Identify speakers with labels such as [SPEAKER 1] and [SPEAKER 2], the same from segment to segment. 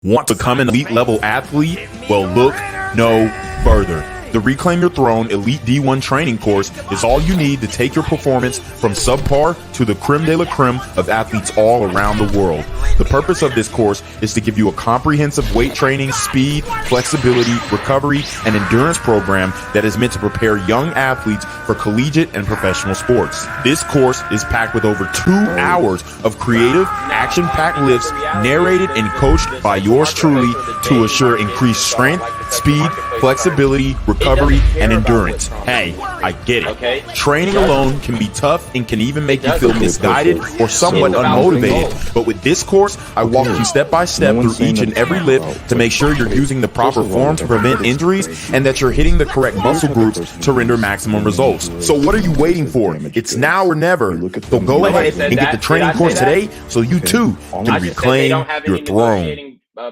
[SPEAKER 1] Want to become an elite level athlete? Well, look no further. The Reclaim Your Throne Elite D1 training course is all you need to take your performance from subpar to the creme de la creme of athletes all around the world. The purpose of this course is to give you a comprehensive weight training, speed, flexibility, recovery, and endurance program that is meant to prepare young athletes for collegiate and professional sports. This course is packed with over 2 hours of creative, action-packed lifts narrated and coached by yours truly to assure increased strength, speed, flexibility, recovery, and endurance. Hey, I get it. Training alone can be tough and can even make you feel misguided or somewhat unmotivated. But with this course, I walk you step by step through each and every lift to make sure you're using the proper form to prevent injuries and that you're hitting the correct muscle groups to render maximum results. So what are you waiting for? It's now or never. So go ahead and get the training course today so you too can reclaim your throne.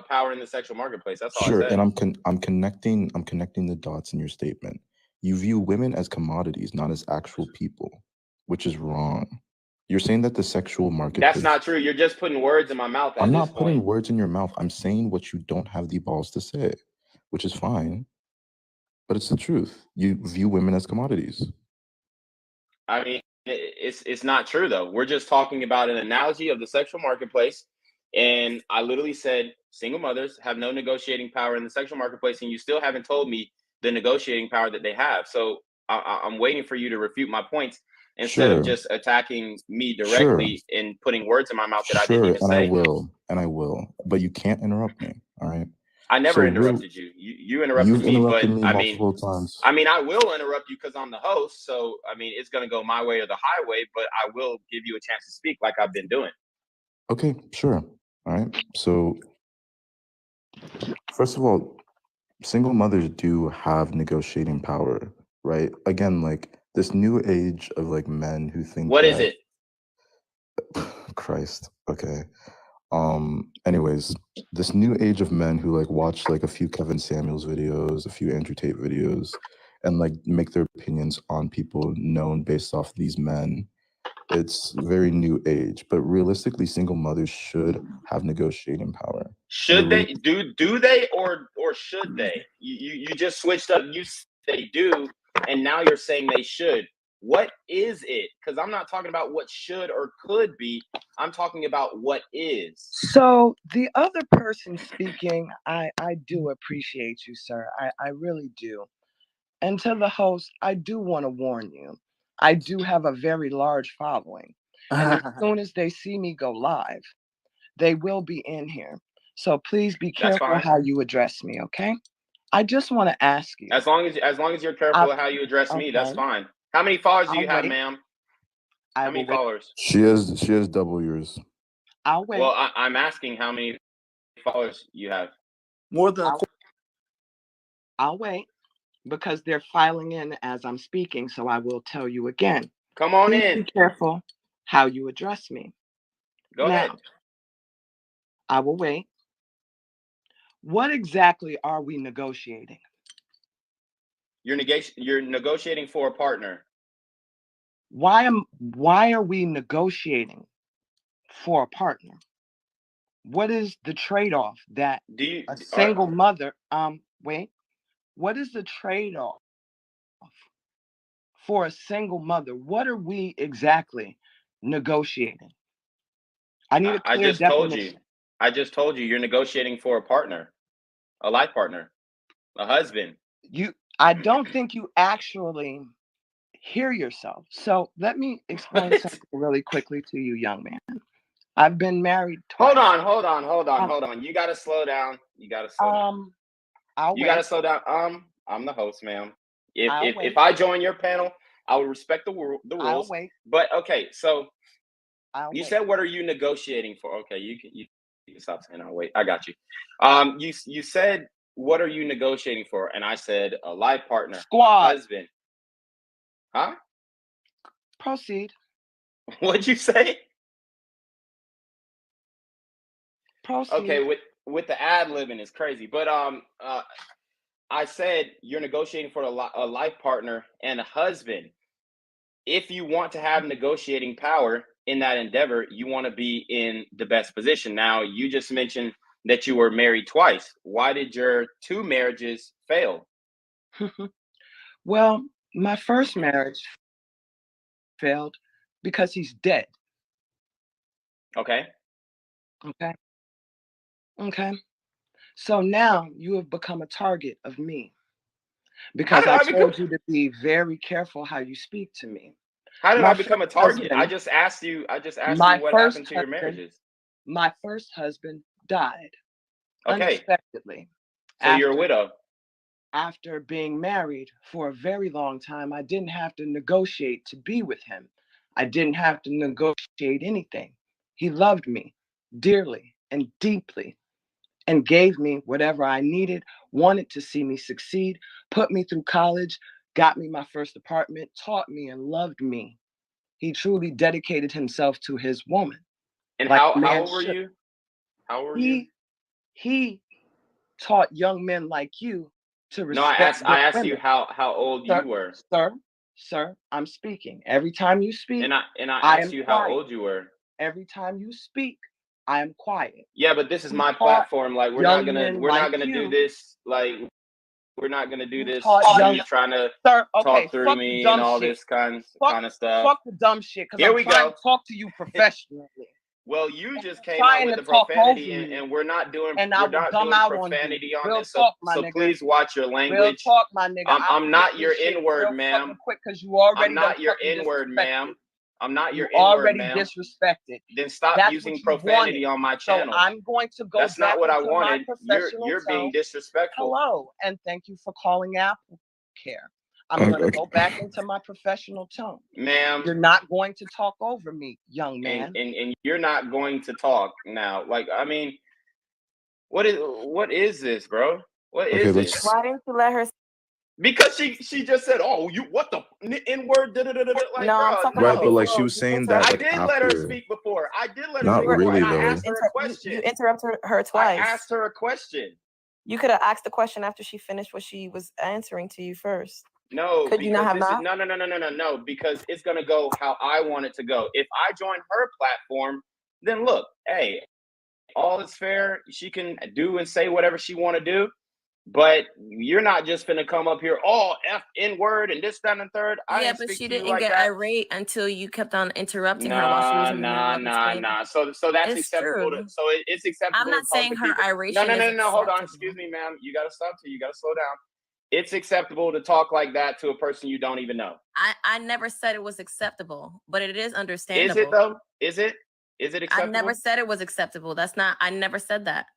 [SPEAKER 2] Power in the sexual marketplace. That's all
[SPEAKER 3] Sure,
[SPEAKER 2] I said.
[SPEAKER 3] and I'm connecting the dots in your statement. You view women as commodities, not as actual people, which is wrong. You're saying that the sexual marketplace.
[SPEAKER 2] That's not true. You're just putting words in my mouth.
[SPEAKER 3] I'm not putting words in your mouth. I'm saying what you don't have the balls to say, which is fine, but it's the truth. You view women as commodities.
[SPEAKER 2] I mean, it's not true though. We're just talking about an analogy of the sexual marketplace, and I literally said single mothers have no negotiating power in the sexual marketplace, and you still haven't told me the negotiating power that they have. So I'm waiting for you to refute my points instead of just attacking me directly and putting words in my mouth that I didn't even say.
[SPEAKER 3] And I will, but you can't interrupt me. All right.
[SPEAKER 2] I never interrupted you. You interrupted me, but
[SPEAKER 3] multiple times.
[SPEAKER 2] I mean, I will interrupt you because I'm the host. So I mean, it's going to go my way or the highway, but I will give you a chance to speak like I've been doing.
[SPEAKER 3] Okay, sure. All right. So first of all, single mothers do have negotiating power, right? Again, like this new age of like men who think
[SPEAKER 2] what is it?
[SPEAKER 3] Christ. Okay. Anyways, this new age of men who like watch like a few Kevin Samuels videos, a few Andrew Tate videos, and like make their opinions on people known based off these men. It's very new age, but realistically, single mothers should have negotiating power.
[SPEAKER 2] Should they do they or should they? You just switched up. You said they do, and now you're saying they should. What is it? Because I'm not talking about what should or could be. I'm talking about what is.
[SPEAKER 4] So the other person speaking, I do appreciate you, sir. I really do. And to the host, I do want to warn you. I do have a very large following. And as soon as they see me go live, they will be in here. So please be careful how you address me, okay? I just want to ask you.
[SPEAKER 2] As long as you're careful of how you address me, that's fine. How many followers do you have, ma'am? How many followers?
[SPEAKER 3] She has double yours.
[SPEAKER 4] I'll wait.
[SPEAKER 2] Well, I'm asking how many followers you have.
[SPEAKER 5] More than
[SPEAKER 4] I'll wait. Because they're filing in as I'm speaking, so I will tell you again.
[SPEAKER 2] Come on
[SPEAKER 4] Please
[SPEAKER 2] in.
[SPEAKER 4] Be careful how you address me.
[SPEAKER 2] Go ahead.
[SPEAKER 4] I will wait. What exactly are we negotiating?
[SPEAKER 2] You're negotiating for a partner.
[SPEAKER 4] Why are we negotiating for a partner? What is the trade-off that a single mother? Wait. What is the trade-off for a single mother? What are we exactly negotiating? I need a clear definition.
[SPEAKER 2] I just told you you're negotiating for a partner, a life partner, a husband.
[SPEAKER 4] I don't think you actually hear yourself. So let me explain something really quickly to you, young man. I've been married twice.
[SPEAKER 2] Hold on. You got to slow down. You got to slow down. You got to slow down. I'm the host, ma'am. If I join your panel, I will respect the rules.
[SPEAKER 4] I'll wait.
[SPEAKER 2] But okay, so you said, what are you negotiating for? Okay, you can stop saying I'll wait. I got you. You said, what are you negotiating for? And I said, a life partner,
[SPEAKER 4] squad,
[SPEAKER 2] husband. Huh?
[SPEAKER 4] Proceed.
[SPEAKER 2] What'd you say?
[SPEAKER 4] Proceed.
[SPEAKER 2] Okay, with the ad-libbing is crazy, but I said you're negotiating for a life partner and a husband. If you want to have negotiating power in that endeavor, you want to be in the best position. Now, you just mentioned that you were married twice. Why did your 2 marriages fail?
[SPEAKER 4] Well, my first marriage failed because he's dead.
[SPEAKER 2] Okay.
[SPEAKER 4] Okay. Okay. So now you have become a target of me because I told you to be very careful how you speak to me.
[SPEAKER 2] How did I become a target?
[SPEAKER 4] husband,
[SPEAKER 2] I just asked you what happened to your marriages.
[SPEAKER 4] My first husband died
[SPEAKER 2] Okay.
[SPEAKER 4] unexpectedly.
[SPEAKER 2] So you're a widow.
[SPEAKER 4] After being married for a very long time, I didn't have to negotiate to be with him. I didn't have to negotiate anything. He loved me dearly and deeply and gave me whatever I needed, wanted to see me succeed, put me through college, got me my first apartment, taught me and loved me. He truly dedicated himself to his woman.
[SPEAKER 2] And how old were you? How old were you?
[SPEAKER 4] He taught young men like you to respect.
[SPEAKER 2] No, I asked you how old you were.
[SPEAKER 4] Sir, I'm speaking. Every time you speak,
[SPEAKER 2] and I asked you how old you were.
[SPEAKER 4] Every time you speak, I am quiet.
[SPEAKER 2] Yeah, but this is my platform. Like we're not gonna do this. Like we're not gonna do this. You trying to talk through me and all this kind of stuff.
[SPEAKER 4] Fuck the dumb shit.
[SPEAKER 2] Here we go.
[SPEAKER 4] Talk to you professionally.
[SPEAKER 2] Well, you just came out with the profanity, and we're not doing profanity on this. So please watch your language.
[SPEAKER 4] Real talk, my nigga.
[SPEAKER 2] I'm not your N-word, ma'am. I'm not your N-word, ma'am. I'm not your N-word, ma'am.
[SPEAKER 4] Already disrespected.
[SPEAKER 2] Then stop using profanity on my channel.
[SPEAKER 4] So I'm going to go.
[SPEAKER 2] That's not what I wanted. You're being disrespectful.
[SPEAKER 4] Hello, and thank you for calling Apple Care. I'm going to go back into my professional tone.
[SPEAKER 2] Ma'am.
[SPEAKER 4] You're not going to talk over me, young man.
[SPEAKER 2] And you're not going to talk now. Like, I mean, what is this, bro? What is this?
[SPEAKER 5] Why didn't you let her?
[SPEAKER 2] Because she just said, "Oh, you what the N-word?" Like,
[SPEAKER 5] no, I'm talking
[SPEAKER 3] right, but like she was saying that.
[SPEAKER 2] I did let her speak before. I did let her
[SPEAKER 3] not
[SPEAKER 2] speak
[SPEAKER 3] really
[SPEAKER 2] before.
[SPEAKER 3] though.
[SPEAKER 2] I asked her a question.
[SPEAKER 5] You interrupted her twice.
[SPEAKER 2] I asked her a question.
[SPEAKER 5] You could have asked the question after she finished what she was answering to you first.
[SPEAKER 2] No,
[SPEAKER 5] could you not have not?
[SPEAKER 2] No, because it's gonna go how I want it to go. If I join her platform, then look, hey, all is fair. She can do and say whatever she want to do, but you're not just gonna come up here, N-word and this, that, and third.
[SPEAKER 5] Yeah, but she didn't get irate until you kept on interrupting her while she was in the middle of
[SPEAKER 2] So that's acceptable. So it's acceptable.
[SPEAKER 5] I'm not saying her irate.
[SPEAKER 2] No. Hold on. Excuse me, ma'am. You gotta stop. You gotta slow down. It's acceptable to talk like that to a person you don't even know.
[SPEAKER 5] I never said it was acceptable, but it is understandable.
[SPEAKER 2] Is it though? Is it acceptable?
[SPEAKER 5] I never said it was acceptable. I never said that.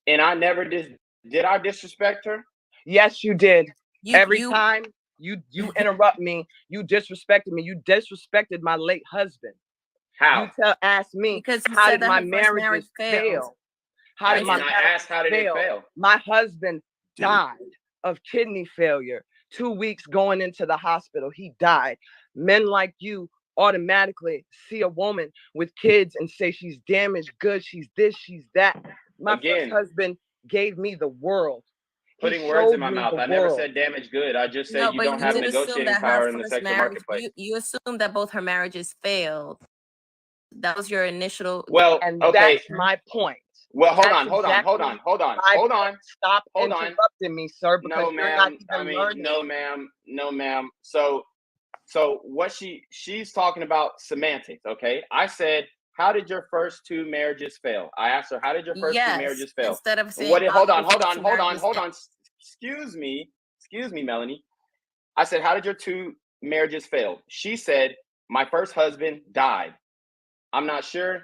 [SPEAKER 2] And I never did. Did I disrespect her?
[SPEAKER 4] Yes, you did. Every time you interrupt me, you disrespected me. You disrespected my late husband.
[SPEAKER 2] How?
[SPEAKER 4] You ask me
[SPEAKER 5] because
[SPEAKER 4] how did my marriage fail?
[SPEAKER 2] How did it fail?
[SPEAKER 4] My husband died of kidney failure. 2 weeks going into the hospital, he died. Men like you automatically see a woman with kids and say she's damaged goods, she's this, she's that. My first husband gave me the world.
[SPEAKER 2] Putting words in my mouth. I never said damaged good. I just said you don't have negotiating power in the sexual marketplace.
[SPEAKER 5] You assumed that both her marriages failed. That was your initial.
[SPEAKER 2] Well,
[SPEAKER 4] and
[SPEAKER 2] okay.
[SPEAKER 4] That's my point.
[SPEAKER 2] Well, hold on. Stop
[SPEAKER 4] interrupting me, sir.
[SPEAKER 2] No, ma'am. No, ma'am. So what she's talking about semantics, okay? I said, how did your first 2 marriages fail? I asked her, how did your first 2 marriages fail?
[SPEAKER 5] Instead of saying,
[SPEAKER 2] hold on. Excuse me, Melanie. I said, how did your 2 marriages fail? She said, my first husband died. I'm not sure.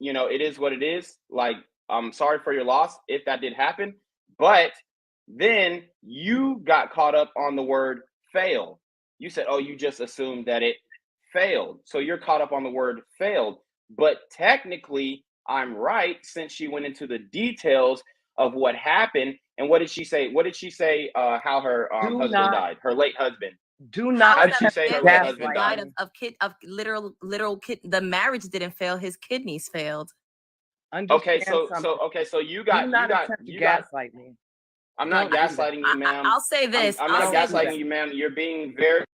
[SPEAKER 2] You know, it is what it is. Like, I'm sorry for your loss if that did happen. But then you got caught up on the word fail. You said, oh, you just assumed that it failed. So you're caught up on the word failed. But technically, I'm right, since she went into the details of what happened. And what did she say? How her husband died, her late husband.
[SPEAKER 4] Do not.
[SPEAKER 2] How did she say her late husband died?
[SPEAKER 5] Of literal kid. The marriage didn't fail. His kidneys failed.
[SPEAKER 2] Okay, so you
[SPEAKER 4] gaslight me.
[SPEAKER 2] I'm not gaslighting you, ma'am.
[SPEAKER 5] I'll say this.
[SPEAKER 2] I'm not gaslighting you, ma'am. You're being very,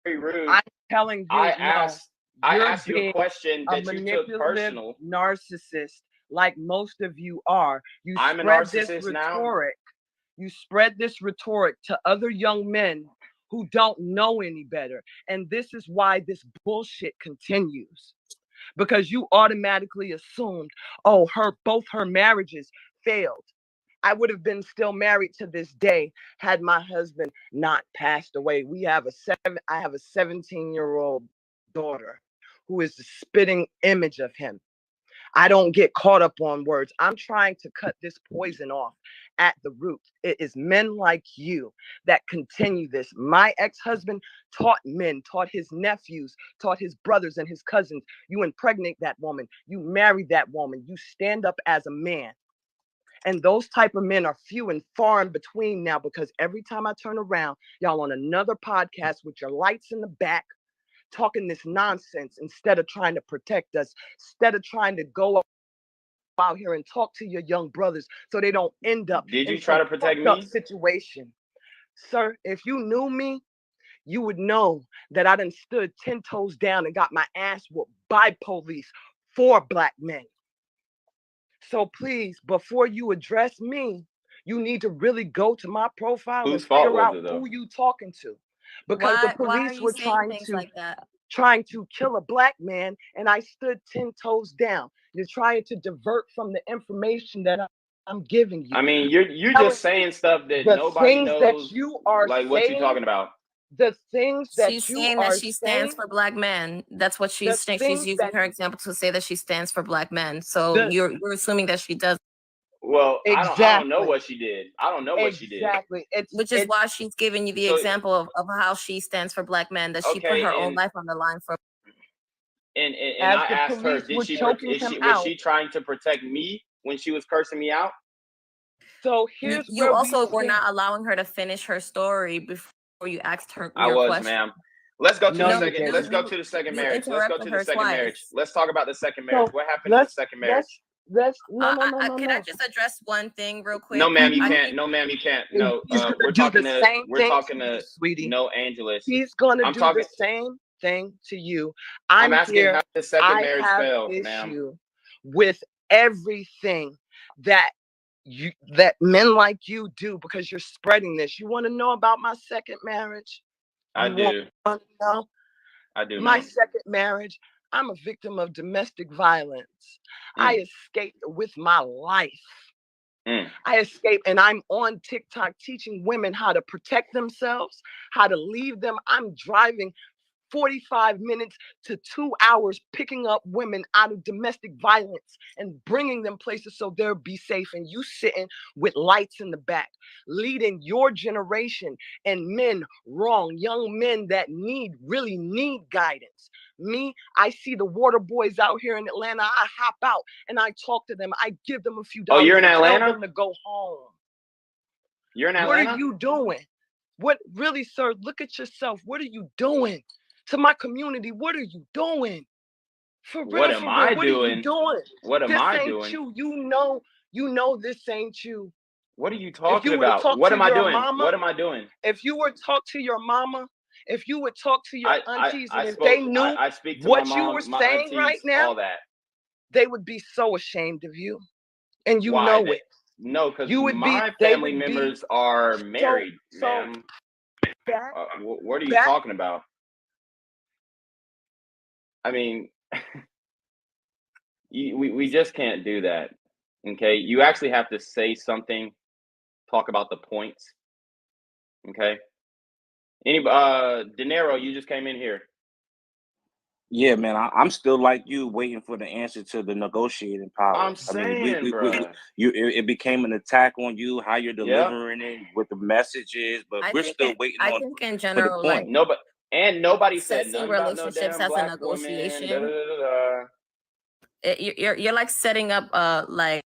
[SPEAKER 2] very rude.
[SPEAKER 4] I'm telling you.
[SPEAKER 2] I asked you a question that you took personal.
[SPEAKER 4] Narcissist like most of you are.
[SPEAKER 2] I'm a narcissist now.
[SPEAKER 4] You spread this rhetoric to other young men who don't know any better. And this is why this bullshit continues. Because you automatically assumed, oh, both her marriages failed. I would have been still married to this day had my husband not passed away. I have a 17-year-old daughter who is the spitting image of him. I don't get caught up on words. I'm trying to cut this poison off at the root. It is men like you that continue this. My ex-husband taught his nephews, taught his brothers and his cousins. You impregnate that woman. You marry that woman. You stand up as a man. And those type of men are few and far in between now, because every time I turn around, y'all on another podcast with your lights in the back, talking this nonsense instead of trying to protect us, instead of trying to go out here and talk to your young brothers so they don't end up
[SPEAKER 2] Did you try to protect me?
[SPEAKER 4] Situation. Sir, if you knew me, you would know that I done stood 10 toes down and got my ass whooped by police for Black men. So please, before you address me, you need to really go to my profile and figure out who you talking to. Because the police were trying to kill a Black man, and I stood 10 toes down. You're trying to divert from the information that I'm giving you.
[SPEAKER 2] I mean, you're just saying stuff that nobody knows.
[SPEAKER 4] That you are
[SPEAKER 2] like what you talking about.
[SPEAKER 4] The things that
[SPEAKER 5] she's saying that she stands for Black men. That's what she's saying. She's using her example to say that she stands for Black men. So you're assuming that she does.
[SPEAKER 2] Well, exactly. I don't know what she did. I don't know what she did.
[SPEAKER 4] Exactly.
[SPEAKER 5] Which is why she's giving you the example of how she stands for Black men, that she put her own life on the line for.
[SPEAKER 2] And I asked her, was she trying to protect me when she was cursing me out?
[SPEAKER 4] So
[SPEAKER 5] you also were not allowing her to finish her story before you asked her.
[SPEAKER 2] I was,
[SPEAKER 5] question.
[SPEAKER 2] Ma'am. Let's go to the second. Let's go to the second marriage. Let's go to the second marriage. Let's talk about the second marriage. What happened in the second marriage?
[SPEAKER 5] Can I just address one thing real quick?
[SPEAKER 2] No, ma'am, you can't. No, ma'am, you can't. No, we're talking to
[SPEAKER 4] sweetie.
[SPEAKER 2] No, Angeles.
[SPEAKER 4] He's gonna do the same thing to you. I'm
[SPEAKER 2] asking
[SPEAKER 4] here.
[SPEAKER 2] how the second marriage failed, ma'am.
[SPEAKER 4] With everything that men like you do, because you're spreading this. You want to know about my second marriage?
[SPEAKER 2] I do.
[SPEAKER 4] Want to know?
[SPEAKER 2] I do.
[SPEAKER 4] My second marriage, I'm a victim of domestic violence. I escaped with my life. I escaped, and I'm on TikTok teaching women how to protect themselves, how to leave them. I'm driving 45 minutes to 2 hours picking up women out of domestic violence and bringing them places so they'll be safe. And you sitting with lights in the back, leading your generation and men wrong, young men that really need guidance. Me, I see the water boys out here in Atlanta. I hop out and I talk to them. I give them a few dollars.
[SPEAKER 2] Oh, you're in Atlanta?
[SPEAKER 4] Tell them to go home.
[SPEAKER 2] You're in Atlanta?
[SPEAKER 4] What are you doing? What really, sir? Look at yourself. What are you doing? To my community, what are you doing? For real,
[SPEAKER 2] what am I
[SPEAKER 4] what
[SPEAKER 2] doing?
[SPEAKER 4] Are you doing?
[SPEAKER 2] What am I doing?
[SPEAKER 4] This ain't you. You know this ain't you.
[SPEAKER 2] What are you talking about? What am I doing? What am I doing?
[SPEAKER 4] If you were to talk to your mama, if you would talk to your aunties, and if they knew what you were saying right now,
[SPEAKER 2] all that,
[SPEAKER 4] they would be so ashamed of you. And you
[SPEAKER 2] Why?
[SPEAKER 4] know it.
[SPEAKER 2] No, because my family members are married, ma'am. What are you talking about? I mean, we just can't do that. Okay, you actually have to say something, talk about the points. Okay. De Niro, you just came in here.
[SPEAKER 6] Yeah, man, I'm still like you, waiting for the answer to the negotiating power.
[SPEAKER 2] I'm saying,
[SPEAKER 6] it became an attack on you, how you're delivering it, what the message is, but we're still waiting on.
[SPEAKER 5] I think in general,
[SPEAKER 6] like
[SPEAKER 2] nobody said nothing
[SPEAKER 5] relationships
[SPEAKER 2] about no
[SPEAKER 5] as a negotiation. You're like setting up like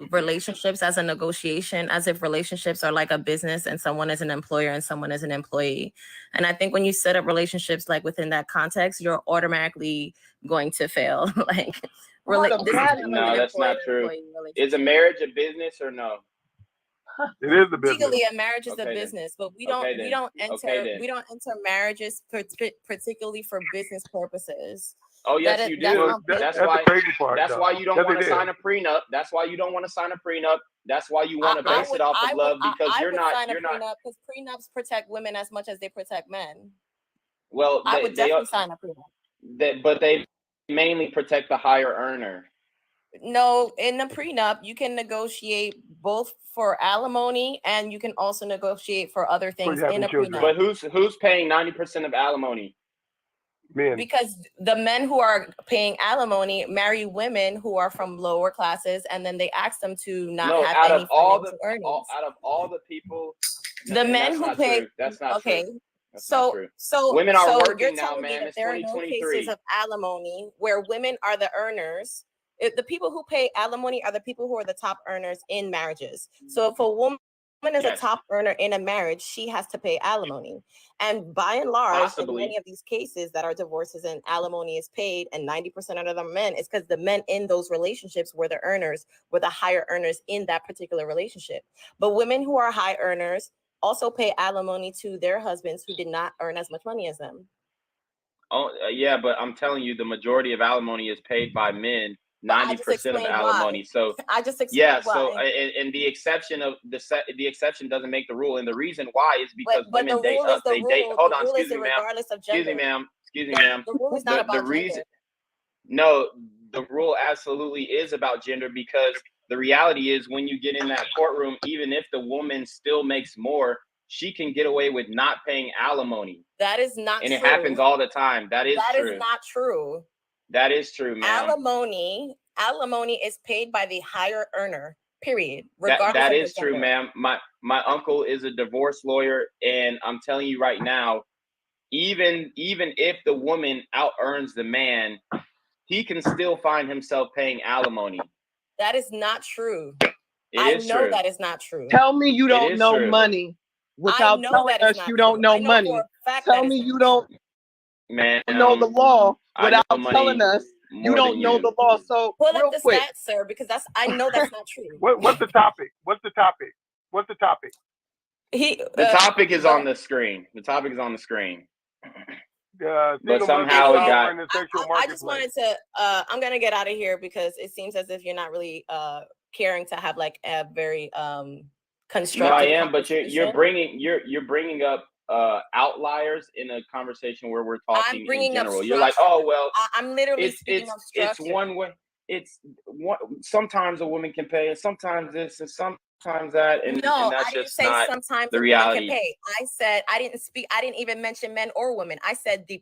[SPEAKER 5] relationships as a negotiation, as if relationships are like a business and someone is an employer and someone is an employee. And I think when you set up relationships like within that context, you're automatically going to fail.
[SPEAKER 2] No, that's not true. Is a marriage a business or no?
[SPEAKER 7] It is the business.
[SPEAKER 5] Legally, a marriage is a business, but we don't enter marriages particularly for business purposes.
[SPEAKER 2] Oh yes, you do. That's
[SPEAKER 7] the
[SPEAKER 2] why.
[SPEAKER 7] crazy part.
[SPEAKER 2] That's
[SPEAKER 7] though.
[SPEAKER 2] why you don't
[SPEAKER 7] Yes,
[SPEAKER 2] want
[SPEAKER 7] they
[SPEAKER 2] to
[SPEAKER 7] did.
[SPEAKER 2] sign a prenup. That's why you don't want to sign a prenup. That's why you want to base it off of love because you're not. You're not.
[SPEAKER 5] Because prenups protect women as much as they protect men.
[SPEAKER 2] Well,
[SPEAKER 5] I would definitely sign a prenup.
[SPEAKER 2] But they mainly protect the higher earner.
[SPEAKER 5] No, in the prenup, you can negotiate both for alimony and you can also negotiate for other things in a prenup.
[SPEAKER 2] But who's paying 90% of alimony?
[SPEAKER 7] Men.
[SPEAKER 5] Because the men who are paying alimony marry women who are from lower classes, and then they ask them to not have any financial earnings.
[SPEAKER 2] Out of all the people,
[SPEAKER 5] the men who pay.
[SPEAKER 2] That's not true.
[SPEAKER 5] So
[SPEAKER 2] women are working
[SPEAKER 5] you're
[SPEAKER 2] now,
[SPEAKER 5] telling me
[SPEAKER 2] man.
[SPEAKER 5] that
[SPEAKER 2] It's
[SPEAKER 5] there are no
[SPEAKER 2] 2023.
[SPEAKER 5] cases of alimony where women are the earners. The people who pay alimony are the people who are the top earners in marriages. So if a woman is a top earner in a marriage, she has to pay alimony. And by and large, in many of these cases that are divorces and alimony is paid, and 90% of them men, it's because the men in those relationships were the earners, were the higher earners in that particular relationship. But women who are high earners also pay alimony to their husbands who did not earn as much money as them.
[SPEAKER 2] Oh, yeah, but I'm telling you, the majority of alimony is paid by men. 90% of alimony. So
[SPEAKER 5] I just explained why.
[SPEAKER 2] So and the exception doesn't make the rule, and the reason why is because women date up. They date. Hold on, excuse me, ma'am. Excuse me, ma'am.
[SPEAKER 5] The rule is not about gender.
[SPEAKER 2] No, the rule absolutely is about gender because the reality is when you get in that courtroom, even if the woman still makes more, she can get away with not paying alimony.
[SPEAKER 5] That is not true.
[SPEAKER 2] And it happens all the time. That is true.
[SPEAKER 5] That is not true.
[SPEAKER 2] That is true, ma'am.
[SPEAKER 5] Alimony is paid by the higher earner, period. Regardless
[SPEAKER 2] that
[SPEAKER 5] of
[SPEAKER 2] is true, ma'am. My uncle is a divorce lawyer, and I'm telling you right now, even if the woman out earns the man, he can still find himself paying alimony.
[SPEAKER 5] That is not true.
[SPEAKER 2] I know
[SPEAKER 5] that is not true.
[SPEAKER 4] Tell me you don't know money without telling us you don't know money. Tell me you don't know the law without telling us you don't know the law. So
[SPEAKER 5] pull up the stats, sir, because I know that's not true.
[SPEAKER 7] What's the topic?
[SPEAKER 2] The topic is on the screen. The topic is on the screen. But somehow it got.
[SPEAKER 5] I just wanted to. I'm gonna get out of here because it seems as if you're not really caring to have like a very constructive.
[SPEAKER 2] No, I am, but you're bringing up outliers in a conversation where we're talking in general. You're like, oh well,
[SPEAKER 5] I'm literally
[SPEAKER 2] it's one way. It's one. Sometimes a woman can pay, and sometimes this, and sometimes that, and that's
[SPEAKER 5] I didn't
[SPEAKER 2] just
[SPEAKER 5] say
[SPEAKER 2] not
[SPEAKER 5] sometimes
[SPEAKER 2] the reality.
[SPEAKER 5] Can pay. I said I didn't even mention men or women. I said the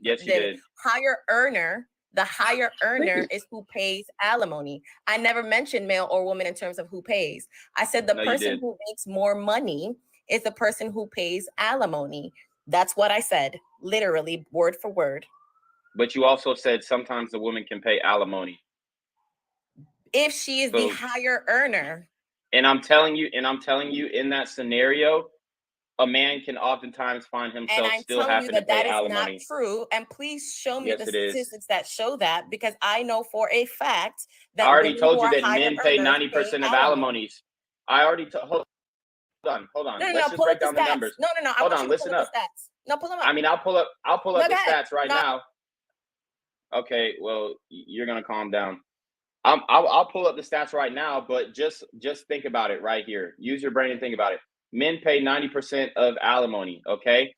[SPEAKER 5] higher earner. The higher earner is who pays alimony. I never mentioned male or woman in terms of who pays. I said the person who makes more money is the person who pays alimony. That's what I said, literally word for word.
[SPEAKER 2] But you also said sometimes the woman can pay alimony.
[SPEAKER 5] If she is the higher earner.
[SPEAKER 2] And I'm telling you, in that scenario, a man can oftentimes find himself still having to pay alimony.
[SPEAKER 5] That is not true. And please show me the statistics that show that, because I know for a fact that
[SPEAKER 2] I already told you that men pay 90% of alimonies. I already hold on. Let's just break down the numbers.
[SPEAKER 5] No.
[SPEAKER 2] Hold on, listen up.
[SPEAKER 5] No, pull them up.
[SPEAKER 2] I mean, I'll pull up the stats right now. Okay, well, you're gonna calm down. I'll pull up the stats right now, but just think about it right here. Use your brain and think about it. Men pay 90% of alimony, okay?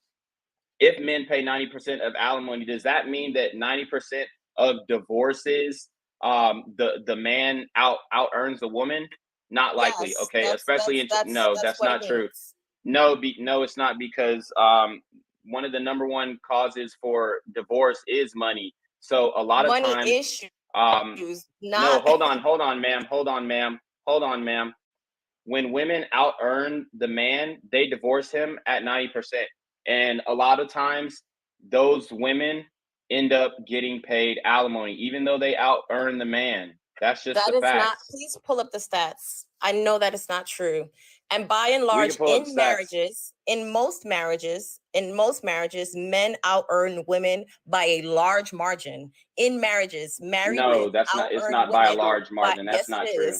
[SPEAKER 2] If men pay 90% of alimony, does that mean that 90% of divorces, the man out earns the woman? Not likely,
[SPEAKER 5] yes,
[SPEAKER 2] okay? Especially that's not true. No, it's not, because one of the number one causes for divorce is money. So a lot of
[SPEAKER 5] money
[SPEAKER 2] times,
[SPEAKER 5] issues.
[SPEAKER 2] No, hold on, ma'am. When women out earn the man, they divorce him at 90%. And a lot of times those women end up getting paid alimony, even though they out earn the man. That's just the fact.
[SPEAKER 5] Please pull up the stats. I know that it's not true. And by and large, in most marriages, men out earn women by a large margin. In marriages, married women.
[SPEAKER 2] No, that's not. It's not by a large margin. That's not true.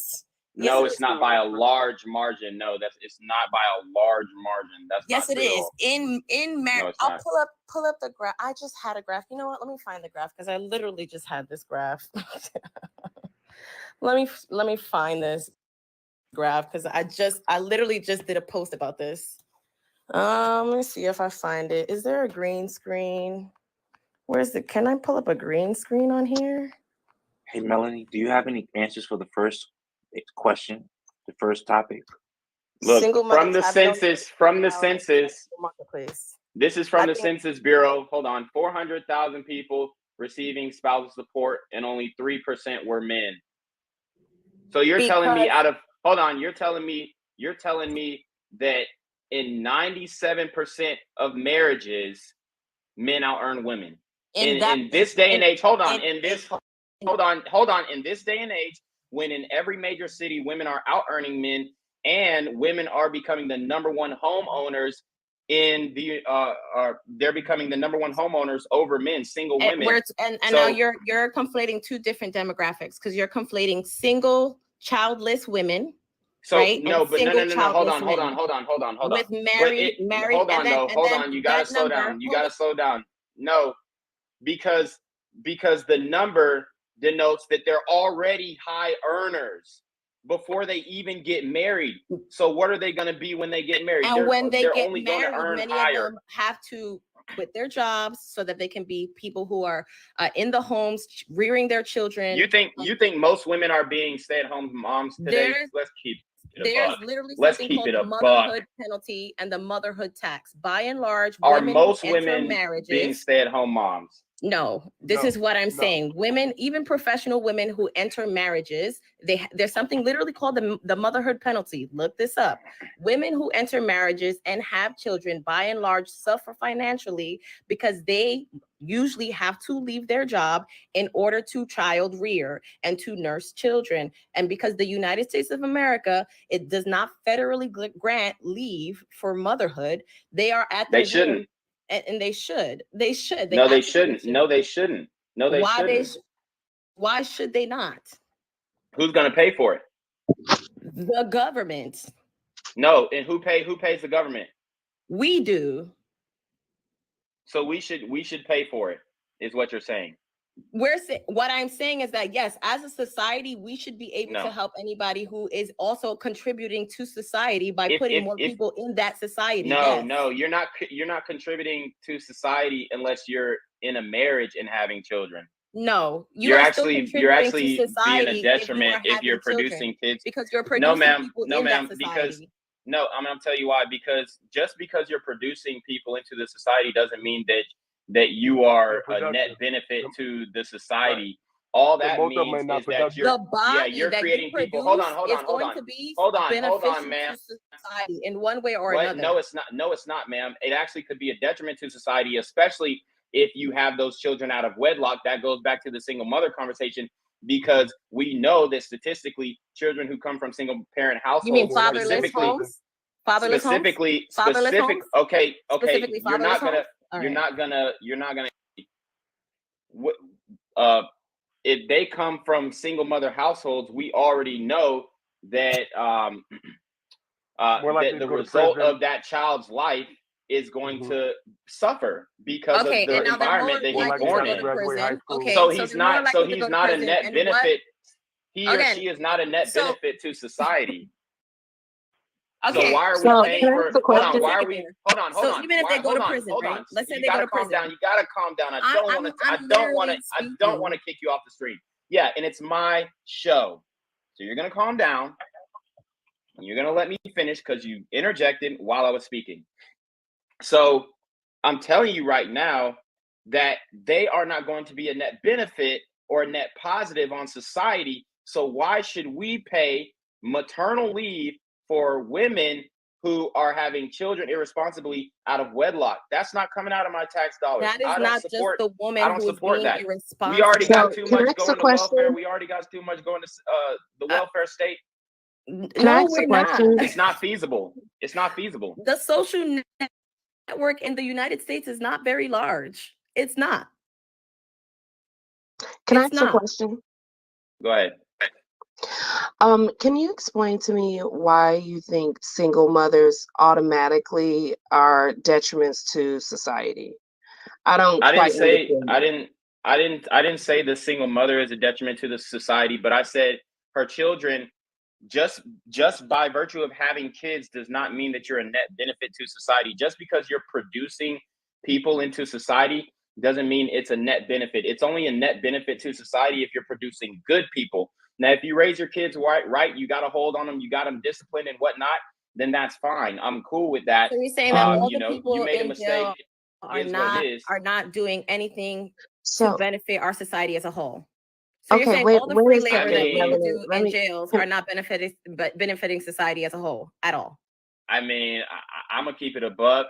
[SPEAKER 2] No, it's not by a large margin. No, it's not by a large margin. That's
[SPEAKER 5] yes,
[SPEAKER 2] not
[SPEAKER 5] it
[SPEAKER 2] true at
[SPEAKER 5] is.
[SPEAKER 2] all.
[SPEAKER 5] In marriage,
[SPEAKER 2] No, it's
[SPEAKER 5] I'll
[SPEAKER 2] not.
[SPEAKER 5] pull up the graph. I just had a graph. You know what? Let me find the graph because I literally just had this graph. let me find this graph because I literally just did a post about this. Let me see if I find it. Is there a green screen? Where's the? Can I pull up a green screen on here?
[SPEAKER 6] Hey, Melanie, do you have any answers for the first question, the first topic?
[SPEAKER 2] Look,
[SPEAKER 5] Single
[SPEAKER 2] from the census,
[SPEAKER 5] marketplace.
[SPEAKER 2] This is from the Census Bureau. Hold on, 400,000 people receiving spousal support, and only 3% were men. So you're telling me you're telling me that in 97% of marriages, men out earn women. In this day and age, in this day and age, when in every major city women are out earning men, and women are becoming the number one homeowners in the they're becoming the number one homeowners over men, single women.
[SPEAKER 5] And now you're conflating two different demographics because you're conflating single childless women.
[SPEAKER 2] So
[SPEAKER 5] right?
[SPEAKER 2] No, but no. Hold on.
[SPEAKER 5] With married.
[SPEAKER 2] Hold on. You gotta slow down. No, because the number denotes that they're already high earners before they even get married. So what are they going to be when they get married?
[SPEAKER 5] And when they get
[SPEAKER 2] only
[SPEAKER 5] married,
[SPEAKER 2] going to earn
[SPEAKER 5] many
[SPEAKER 2] higher.
[SPEAKER 5] of them have to quit their jobs so that they can be people who are in the homes rearing their children.
[SPEAKER 2] You think most women are being stay-at-home moms today? Let's keep
[SPEAKER 5] There's literally something called the motherhood penalty and the motherhood tax. By and large,
[SPEAKER 2] are most women being stay-at-home moms?
[SPEAKER 5] No, this is what I'm saying. Women, even professional women who enter marriages, there's something literally called the motherhood penalty. Look this up. Women who enter marriages and have children, by and large, suffer financially because they usually have to leave their job in order to child rear and to nurse children. And because the United States of America, it does not federally grant leave for motherhood, they are at the
[SPEAKER 2] They shouldn't.
[SPEAKER 5] And they should. They should.
[SPEAKER 2] No, they shouldn't. No, they shouldn't.
[SPEAKER 5] Why should they not?
[SPEAKER 2] Who's going to pay for it?
[SPEAKER 5] The government.
[SPEAKER 2] No, and who pays the government?
[SPEAKER 5] We do.
[SPEAKER 2] So we should pay for it, is what you're saying.
[SPEAKER 5] What I'm saying is that yes, as a society, we should be able to help anybody who is also contributing to society by putting more people in that society.
[SPEAKER 2] No, you're not contributing to society unless you're in a marriage and having children.
[SPEAKER 5] No,
[SPEAKER 2] you're actually being a detriment if you're producing kids
[SPEAKER 5] because you're producing people in that society.
[SPEAKER 2] No, I'm gonna tell you why. Because just because you're producing people into the society doesn't mean that you are a net benefit to the society. All that means is that you're creating people. Hold on, ma'am.
[SPEAKER 5] Society in one way or another.
[SPEAKER 2] No, it's not, ma'am. It actually could be a detriment to society, especially if you have those children out of wedlock. That goes back to the single mother conversation, because we know that statistically, children who come from single parent households,
[SPEAKER 5] you mean fatherless homes? Fatherless homes?
[SPEAKER 2] Okay. You're not gonna. If they come from single mother households, we already know that that the result of that child's life is going to suffer because of the environment that he's born in. So he's not a net benefit. He or she is not a net benefit to society.
[SPEAKER 5] Okay.
[SPEAKER 2] So why are we paying for? Hold on. Why are we? Hold on.
[SPEAKER 5] So even if they go to prison, right? Let's say they go to prison.
[SPEAKER 2] You gotta calm down. I don't want to kick you off the street. Yeah, and it's my show, so you're gonna calm down. And you're gonna let me finish because you interjected while I was speaking. So I'm telling you right now that they are not going to be a net benefit or a net positive on society. So why should we pay maternal leave for women who are having children irresponsibly out of wedlock? That's not coming out of my tax dollars.
[SPEAKER 5] That is not just the woman who is being irresponsible.
[SPEAKER 2] We already got too much going to welfare. We already got too much going to the welfare state.
[SPEAKER 5] No, we're not.
[SPEAKER 2] It's not feasible. It's not feasible.
[SPEAKER 5] The social network in the United States is not very large. It's not.
[SPEAKER 8] Can I ask a question?
[SPEAKER 2] Go ahead.
[SPEAKER 8] Can you explain to me why you think single mothers automatically are detriments to society? I don't
[SPEAKER 2] I didn't
[SPEAKER 8] quite
[SPEAKER 2] say
[SPEAKER 8] understand that.
[SPEAKER 2] I didn't say the single mother is a detriment to the society, but I said her children, just by virtue of having kids does not mean that you're a net benefit to society. Just because you're producing people into society doesn't mean it's a net benefit. It's only a net benefit to society if you're producing good people. Now, if you raise your kids right, you got to hold on them, you got them disciplined and whatnot, then that's fine. I'm cool with that.
[SPEAKER 5] So you're saying that all
[SPEAKER 2] You
[SPEAKER 5] the
[SPEAKER 2] know, you
[SPEAKER 5] people
[SPEAKER 2] made a
[SPEAKER 5] in
[SPEAKER 2] mistake.
[SPEAKER 5] jail
[SPEAKER 2] It is what it is.
[SPEAKER 5] are not doing anything to
[SPEAKER 8] So,
[SPEAKER 5] benefit our society as a whole. So you're
[SPEAKER 8] okay,
[SPEAKER 5] saying
[SPEAKER 8] wait,
[SPEAKER 5] all the
[SPEAKER 8] wait
[SPEAKER 5] free
[SPEAKER 8] a
[SPEAKER 5] labor
[SPEAKER 8] second,
[SPEAKER 5] that people
[SPEAKER 8] Melanie.
[SPEAKER 5] do in jails are not benefiting society as a whole at all.
[SPEAKER 2] I mean, I'm gonna keep it a buck.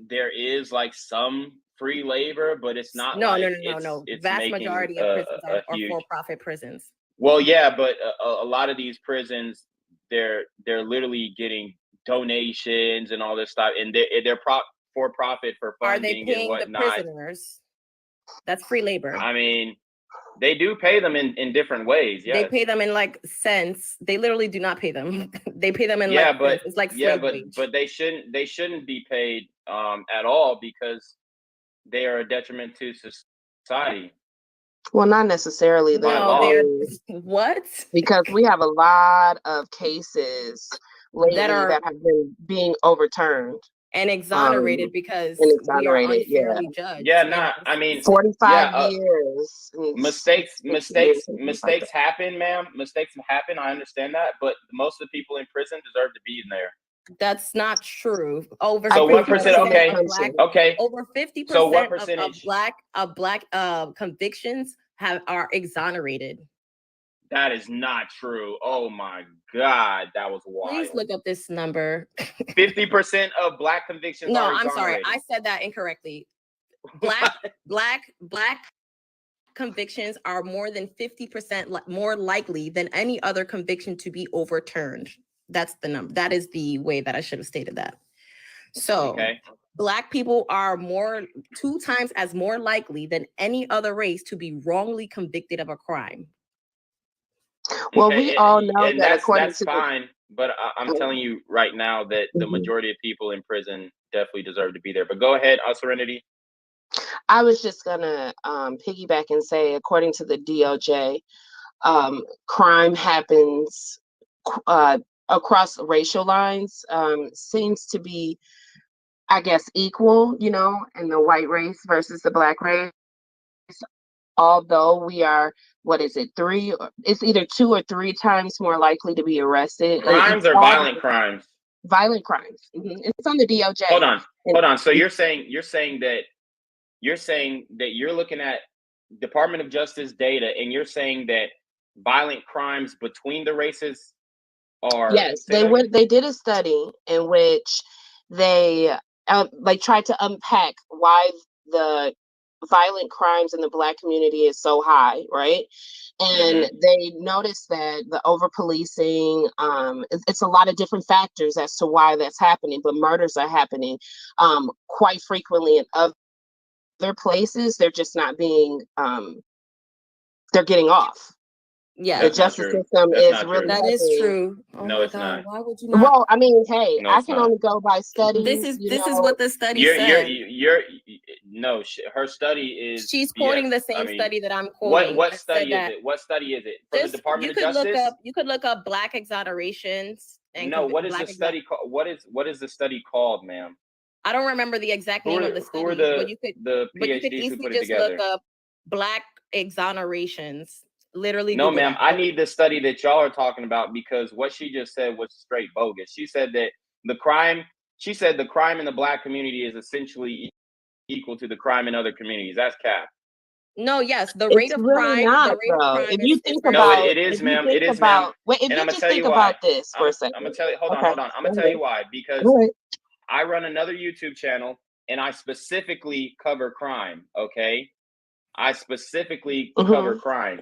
[SPEAKER 2] There is like some free labor, but it's not
[SPEAKER 5] No.
[SPEAKER 2] it's
[SPEAKER 5] Vast
[SPEAKER 2] making
[SPEAKER 5] majority of prisons
[SPEAKER 2] a
[SPEAKER 5] are
[SPEAKER 2] huge.
[SPEAKER 5] for-profit prisons.
[SPEAKER 2] Well, yeah, but a lot of these prisons, they're literally getting donations and all this stuff, and they're for profit for
[SPEAKER 5] Are they
[SPEAKER 2] funding and
[SPEAKER 5] paying the
[SPEAKER 2] whatnot.
[SPEAKER 5] prisoners? That's free labor.
[SPEAKER 2] I mean, they do pay them in different ways. Yes.
[SPEAKER 5] They pay them in like cents. They literally do not pay them. They pay them in
[SPEAKER 2] Yeah,
[SPEAKER 5] like
[SPEAKER 2] but
[SPEAKER 5] cents. It's like slave wage.
[SPEAKER 2] but they shouldn't be paid at all because they are a detriment to society.
[SPEAKER 8] Well, not necessarily
[SPEAKER 2] By
[SPEAKER 5] No,
[SPEAKER 2] law.
[SPEAKER 5] they're what?
[SPEAKER 8] because we have a lot of cases lately that have been being overturned
[SPEAKER 5] and exonerated because
[SPEAKER 8] and
[SPEAKER 5] we are
[SPEAKER 8] exonerated. Yeah,
[SPEAKER 5] unfairly judged.
[SPEAKER 2] Yeah,
[SPEAKER 5] you
[SPEAKER 2] nah,
[SPEAKER 5] know?
[SPEAKER 2] I mean,
[SPEAKER 8] 45
[SPEAKER 2] yeah,
[SPEAKER 8] years. and
[SPEAKER 2] mistakes
[SPEAKER 8] 60 years, something like
[SPEAKER 2] mistakes
[SPEAKER 8] that.
[SPEAKER 2] happen, ma'am. Mistakes happen. I understand that, but most of the people in prison deserve to be in there.
[SPEAKER 5] That's not true. Over
[SPEAKER 2] So what
[SPEAKER 5] 50%
[SPEAKER 2] percent? Okay,
[SPEAKER 5] of black,
[SPEAKER 2] okay.
[SPEAKER 5] over 50%
[SPEAKER 2] So what
[SPEAKER 5] of
[SPEAKER 2] percentage?
[SPEAKER 5] black convictions are exonerated.
[SPEAKER 2] That is not true. Oh my God, that was wild.
[SPEAKER 5] Please look up this number.
[SPEAKER 2] 50% of black convictions
[SPEAKER 5] No,
[SPEAKER 2] are
[SPEAKER 5] I'm sorry.
[SPEAKER 2] exonerated.
[SPEAKER 5] I said that incorrectly. Black convictions are more than 50% more likely than any other conviction to be overturned. That's the number. That is the way that I should have stated that. So
[SPEAKER 2] Okay.
[SPEAKER 5] Black people are 2 times as more likely than any other race to be wrongly convicted of a crime.
[SPEAKER 8] Well,
[SPEAKER 2] Okay,
[SPEAKER 8] we all know
[SPEAKER 2] and
[SPEAKER 8] that
[SPEAKER 2] that's
[SPEAKER 8] according to
[SPEAKER 2] fine, but I'm telling you right now that the majority of people in prison definitely deserve to be there. But go ahead, Serenity.
[SPEAKER 8] I was just gonna piggyback and say, according to the DOJ, crime happens across racial lines. Seems to be, I guess, equal, you know, in the white race versus the black race. Although we are, what is it, it's either 2 or 3 times more likely to be arrested.
[SPEAKER 2] Crimes or violent crimes?
[SPEAKER 8] Violent crimes. It's on the DOJ.
[SPEAKER 2] Hold on. So you're saying that you're looking at Department of Justice data, and you're saying that violent crimes between the races are.
[SPEAKER 8] Yes, they did a study in which they like tried to unpack why the violent crimes in the Black community is so high, right? And they noticed that the over policing, it's a lot of different factors as to why that's happening, but murders are happening quite frequently in other places. They're just not being they're getting off.
[SPEAKER 5] Yeah,
[SPEAKER 8] the justice system is really
[SPEAKER 5] that is
[SPEAKER 8] helping.
[SPEAKER 5] true. Oh
[SPEAKER 2] no,
[SPEAKER 5] my
[SPEAKER 2] it's
[SPEAKER 5] God,
[SPEAKER 2] not.
[SPEAKER 5] why would you not?
[SPEAKER 8] Well, I mean, hey,
[SPEAKER 2] No,
[SPEAKER 8] I
[SPEAKER 2] it's
[SPEAKER 8] can
[SPEAKER 2] not.
[SPEAKER 8] only go by studies.
[SPEAKER 5] This is what the study said.
[SPEAKER 2] No, her study is.
[SPEAKER 5] She's
[SPEAKER 2] BS.
[SPEAKER 5] quoting the same study that I'm quoting.
[SPEAKER 2] What study is it? What study is it? From the Department of Justice?
[SPEAKER 5] You could look up Black exonerations.
[SPEAKER 2] No, what is the study called? What is the study called, ma'am?
[SPEAKER 5] I don't remember the exact name of the study.
[SPEAKER 2] Who are
[SPEAKER 5] but you could
[SPEAKER 2] PhDs who put it
[SPEAKER 5] just
[SPEAKER 2] together?
[SPEAKER 5] look up Black exonerations. Literally,
[SPEAKER 2] no,
[SPEAKER 5] Google
[SPEAKER 2] ma'am.
[SPEAKER 5] that.
[SPEAKER 2] I need the study that y'all are talking about, because what she just said was straight bogus. She said that the crime in the Black community is essentially equal to the crime in other communities. That's cap.
[SPEAKER 5] No, yes, the rate of crime.
[SPEAKER 8] Not, bro. If you think about,
[SPEAKER 2] it is, ma'am. It is, ma'am.
[SPEAKER 8] Wait, if
[SPEAKER 2] and
[SPEAKER 8] you
[SPEAKER 2] I'm
[SPEAKER 8] just
[SPEAKER 2] tell
[SPEAKER 8] think
[SPEAKER 2] you
[SPEAKER 8] about
[SPEAKER 2] why.
[SPEAKER 8] this for a second.
[SPEAKER 2] I'm gonna tell you. Hold on. I'm gonna tell you why. Because I run another YouTube channel, and I specifically cover crime. Okay, I specifically cover crime.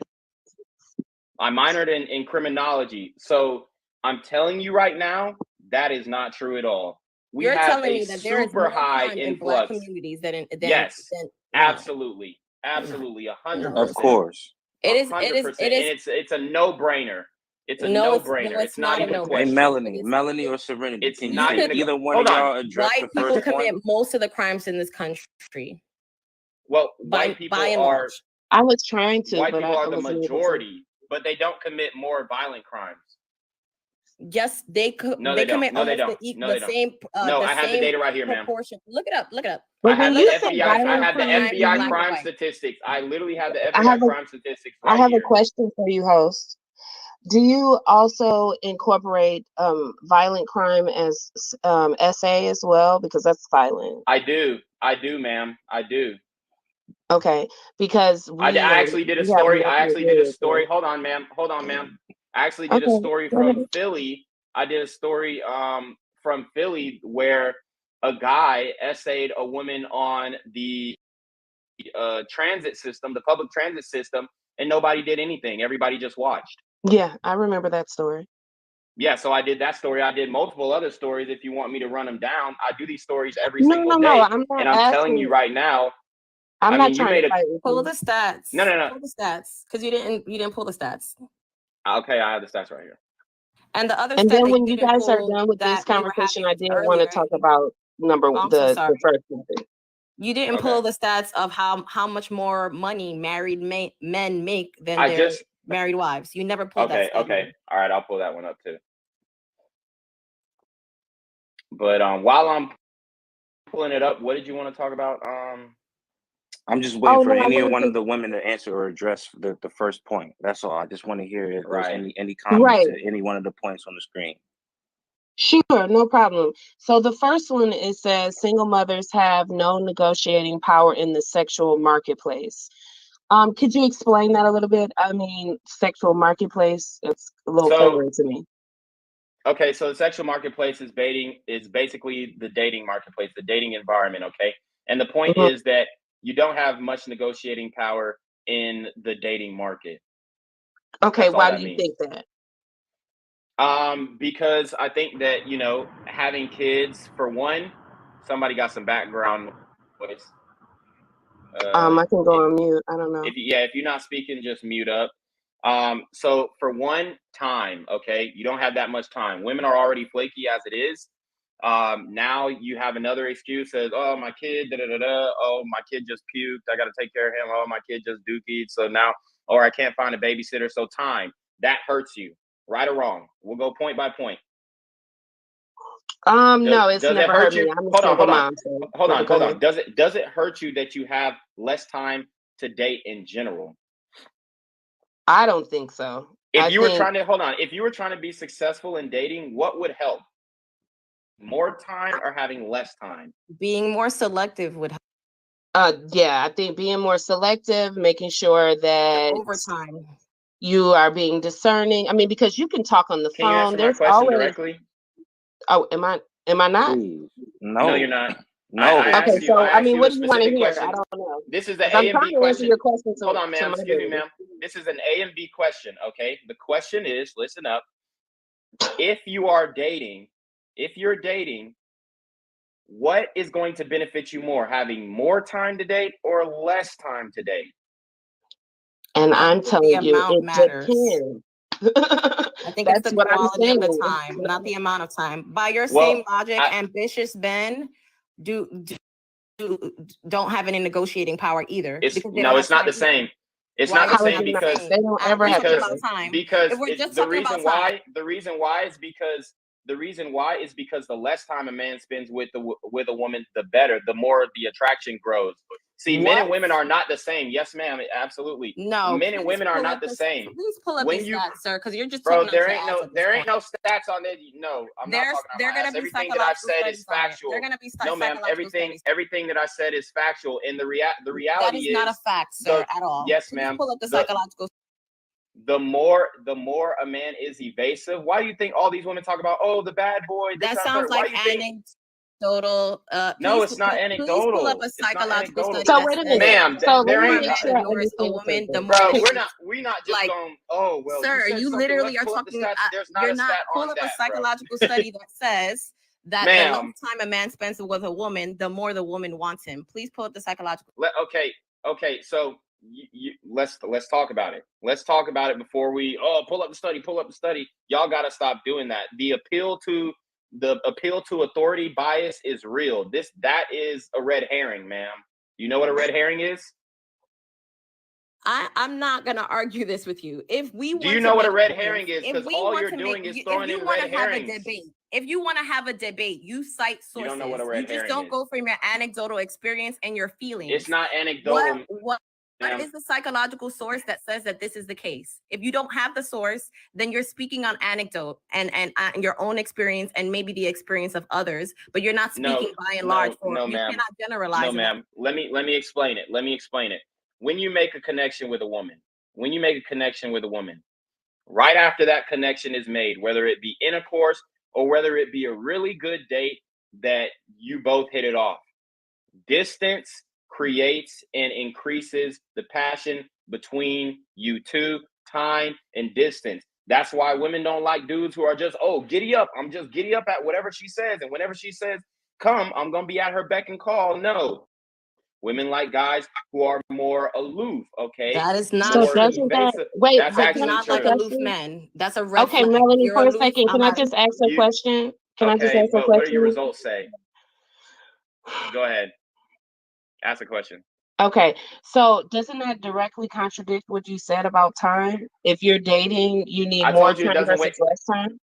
[SPEAKER 2] I minored in criminology, so I'm telling you right now that is not true at all.
[SPEAKER 5] You're telling me that there is more
[SPEAKER 2] high
[SPEAKER 5] crime
[SPEAKER 2] influx
[SPEAKER 5] in Black communities than
[SPEAKER 2] yes,
[SPEAKER 5] than
[SPEAKER 2] absolutely, 100%.
[SPEAKER 6] Of course.
[SPEAKER 5] It is.
[SPEAKER 2] 100%. And it's a no-brainer. It's a no-brainer. It's not even a
[SPEAKER 6] Hey,
[SPEAKER 2] question.
[SPEAKER 6] Melanie or Serenity,
[SPEAKER 2] It's
[SPEAKER 6] can
[SPEAKER 2] not even
[SPEAKER 6] either one of y'all address
[SPEAKER 5] white
[SPEAKER 6] the first
[SPEAKER 5] people commit
[SPEAKER 6] point?
[SPEAKER 5] most of the crimes in this country.
[SPEAKER 2] Well, white people
[SPEAKER 5] by and
[SPEAKER 2] are.
[SPEAKER 5] large.
[SPEAKER 8] I was trying to,
[SPEAKER 2] White
[SPEAKER 8] but
[SPEAKER 2] people
[SPEAKER 8] I
[SPEAKER 2] are the
[SPEAKER 8] wasn't able to.
[SPEAKER 2] majority, but they don't commit more violent crimes.
[SPEAKER 5] Yes, they could.
[SPEAKER 2] No,
[SPEAKER 5] they
[SPEAKER 2] they don't.
[SPEAKER 5] commit
[SPEAKER 2] No, they
[SPEAKER 5] almost
[SPEAKER 2] don't.
[SPEAKER 5] the
[SPEAKER 2] No, they don't.
[SPEAKER 5] same.
[SPEAKER 2] No,
[SPEAKER 5] the
[SPEAKER 2] I have the
[SPEAKER 5] same
[SPEAKER 2] data right here, ma'am.
[SPEAKER 5] proportion. Look it up. Look it up.
[SPEAKER 8] But when you say
[SPEAKER 2] I
[SPEAKER 8] violent
[SPEAKER 2] have the
[SPEAKER 8] crime,
[SPEAKER 2] FBI
[SPEAKER 5] black
[SPEAKER 2] crime
[SPEAKER 5] and white.
[SPEAKER 2] statistics. I literally have the
[SPEAKER 8] I
[SPEAKER 2] FBI
[SPEAKER 8] have a-
[SPEAKER 2] crime statistics right
[SPEAKER 8] I have
[SPEAKER 2] here.
[SPEAKER 8] a question for you, host. Do you also incorporate violent crime as SA as well? Because that's violent.
[SPEAKER 2] I do, ma'am. I do.
[SPEAKER 8] Okay, because
[SPEAKER 2] I actually did a story.
[SPEAKER 8] Hold
[SPEAKER 2] Hold on, ma'am. I actually did a story from Philly. I did a story from Philly where a guy essayed a woman on the transit system, the public transit system, and nobody did anything. Everybody just watched.
[SPEAKER 8] Yeah, I remember that story.
[SPEAKER 2] Yeah, so I did that story. I did multiple other stories. If you want me to run them down, I do these stories every single day.
[SPEAKER 8] I'm not
[SPEAKER 2] and I'm telling you right now.
[SPEAKER 8] I'm not trying to fight with
[SPEAKER 5] pull
[SPEAKER 8] you.
[SPEAKER 5] the stats.
[SPEAKER 2] No.
[SPEAKER 5] Pull the stats because you didn't pull the stats.
[SPEAKER 2] Okay, I have the stats right here.
[SPEAKER 5] And the other.
[SPEAKER 8] And then when you guys are done with this conversation, I did want to talk about the first one.
[SPEAKER 5] You didn't pull the stats of how much more money married men make than their married wives. You never pulled that.
[SPEAKER 2] Okay. All right, I'll pull that one up too. But while I'm pulling it up, what did you want to talk about?
[SPEAKER 6] I'm just waiting for any one of the women to answer or address the first point. That's all. I just want to hear if there's any comments to any one of the points on the screen.
[SPEAKER 8] Sure, no problem. So the first one, it says single mothers have no negotiating power in the sexual marketplace. Could you explain that a little bit? I mean, sexual marketplace, it's a little foreign to me.
[SPEAKER 2] Okay, so the sexual marketplace is basically the dating marketplace, the dating environment, okay? And the point is that you don't have much negotiating power in the dating market.
[SPEAKER 8] Okay, why do you think that?
[SPEAKER 2] Because I think that, having kids, for one, somebody got some background noise.
[SPEAKER 8] I can go on mute. I don't know.
[SPEAKER 2] If you're not speaking, just mute up. So for one, time, okay, you don't have that much time. Women are already flaky as it is. Now you have another excuse as, oh, my kid, oh, my kid just puked, I got to take care of him. Oh, my kid just dookied. So now, or I can't find a babysitter. So time, that hurts you, right or wrong. We'll go point by point.
[SPEAKER 8] No, it's never hurt me. I'm a single mom.
[SPEAKER 2] Hold on. Does it hurt you that you have less time to date in general?
[SPEAKER 8] I don't think so.
[SPEAKER 2] If you were trying to be successful in dating, what would help? More time or having less time?
[SPEAKER 5] Being more selective would help.
[SPEAKER 8] Yeah, I think being more selective, making sure that
[SPEAKER 5] over time
[SPEAKER 8] you are being discerning. I mean, because you can talk on the phone.
[SPEAKER 2] Can you answer my question directly?
[SPEAKER 8] Oh, am I not?
[SPEAKER 2] No, you're not.
[SPEAKER 6] No.
[SPEAKER 8] Okay, so I mean, what do you want to hear? I don't know.
[SPEAKER 2] This is the A and B question.
[SPEAKER 8] Your question
[SPEAKER 2] Hold on, ma'am. Excuse me, ma'am. This is an A and B question, okay? The question is, listen up. If you're dating, what is going to benefit you more, having more time to date or less time to date?
[SPEAKER 8] And I'm telling you, it
[SPEAKER 5] matters.
[SPEAKER 8] depends.
[SPEAKER 5] I think it's the quality of the time, not the amount of time. By your same logic, ambitious men don't have any negotiating power either.
[SPEAKER 2] It's not the same. It's not the same because
[SPEAKER 8] they don't ever have
[SPEAKER 5] time.
[SPEAKER 2] Because the reason why is because the less time a man spends with a woman, the better, the more the attraction grows. See, men and women are not the same. Yes, ma'am. Absolutely.
[SPEAKER 5] No,
[SPEAKER 2] men and women are not the same.
[SPEAKER 5] Please pull up these stats, sir, because you're just
[SPEAKER 2] there ain't no stats on there. No, I'm not talking about my ass. Everything that I've said is factual.
[SPEAKER 5] They're gonna be
[SPEAKER 2] no, ma'am. Everything that I said is factual, and the reality
[SPEAKER 5] that is not a fact, sir, at all.
[SPEAKER 2] Yes, ma'am.
[SPEAKER 5] Pull up the psychological.
[SPEAKER 2] The more a man is evasive. Why do you think all these women talk about, oh, the bad boy?
[SPEAKER 5] That sounds like anecdotal.
[SPEAKER 2] No, it's not anecdotal.
[SPEAKER 5] Please pull up a psychological study.
[SPEAKER 8] So wait a minute,
[SPEAKER 2] ma'am.
[SPEAKER 8] There ain't
[SPEAKER 5] a woman. The more
[SPEAKER 2] we're not just like, going. Oh well,
[SPEAKER 5] sir, you literally are talking. You're not pull up a psychological study that says that the less time a man spends with a woman, the more the woman wants him. Please pull up the psychological.
[SPEAKER 2] Okay. So let's talk about it. Let's talk about it before we pull up the study. Y'all got to stop doing that. The appeal to authority bias is real. That is a red herring, ma'am. You know what a red herring is?
[SPEAKER 5] I'm not gonna argue this with you. If we
[SPEAKER 2] do you know what a red herring is? Because all you're doing is throwing in red herrings.
[SPEAKER 5] If you want to have a debate, you cite sources.
[SPEAKER 2] You don't know what a red herring is.
[SPEAKER 5] You just don't go from your anecdotal experience and your feelings.
[SPEAKER 2] It's not anecdotal.
[SPEAKER 5] What is the psychological source that says that this is the case? If you don't have the source, then you're speaking on anecdote and your own experience and maybe the experience of others, but you're not speaking by and large. You cannot generalize.
[SPEAKER 2] No, ma'am. Let me explain it. When you make a connection with a woman, right after that connection is made, whether it be intercourse or whether it be a really good date that you both hit it off, distance creates and increases the passion between you two. Time and distance. That's why women don't like dudes who are just, giddy up. I'm just giddy up at whatever she says. And whenever she says, come, I'm going to be at her beck and call. No. Women like guys who are more aloof, okay?
[SPEAKER 5] That is not
[SPEAKER 8] so doesn't that, wait,
[SPEAKER 5] that's actually not like aloof men. That's a red flag.
[SPEAKER 8] Melanie, for a second, can I just ask a question?
[SPEAKER 2] What do your results say? Go ahead. Ask a question.
[SPEAKER 8] Okay, so doesn't that directly contradict what you said about time? If you're dating, you need more time versus less time?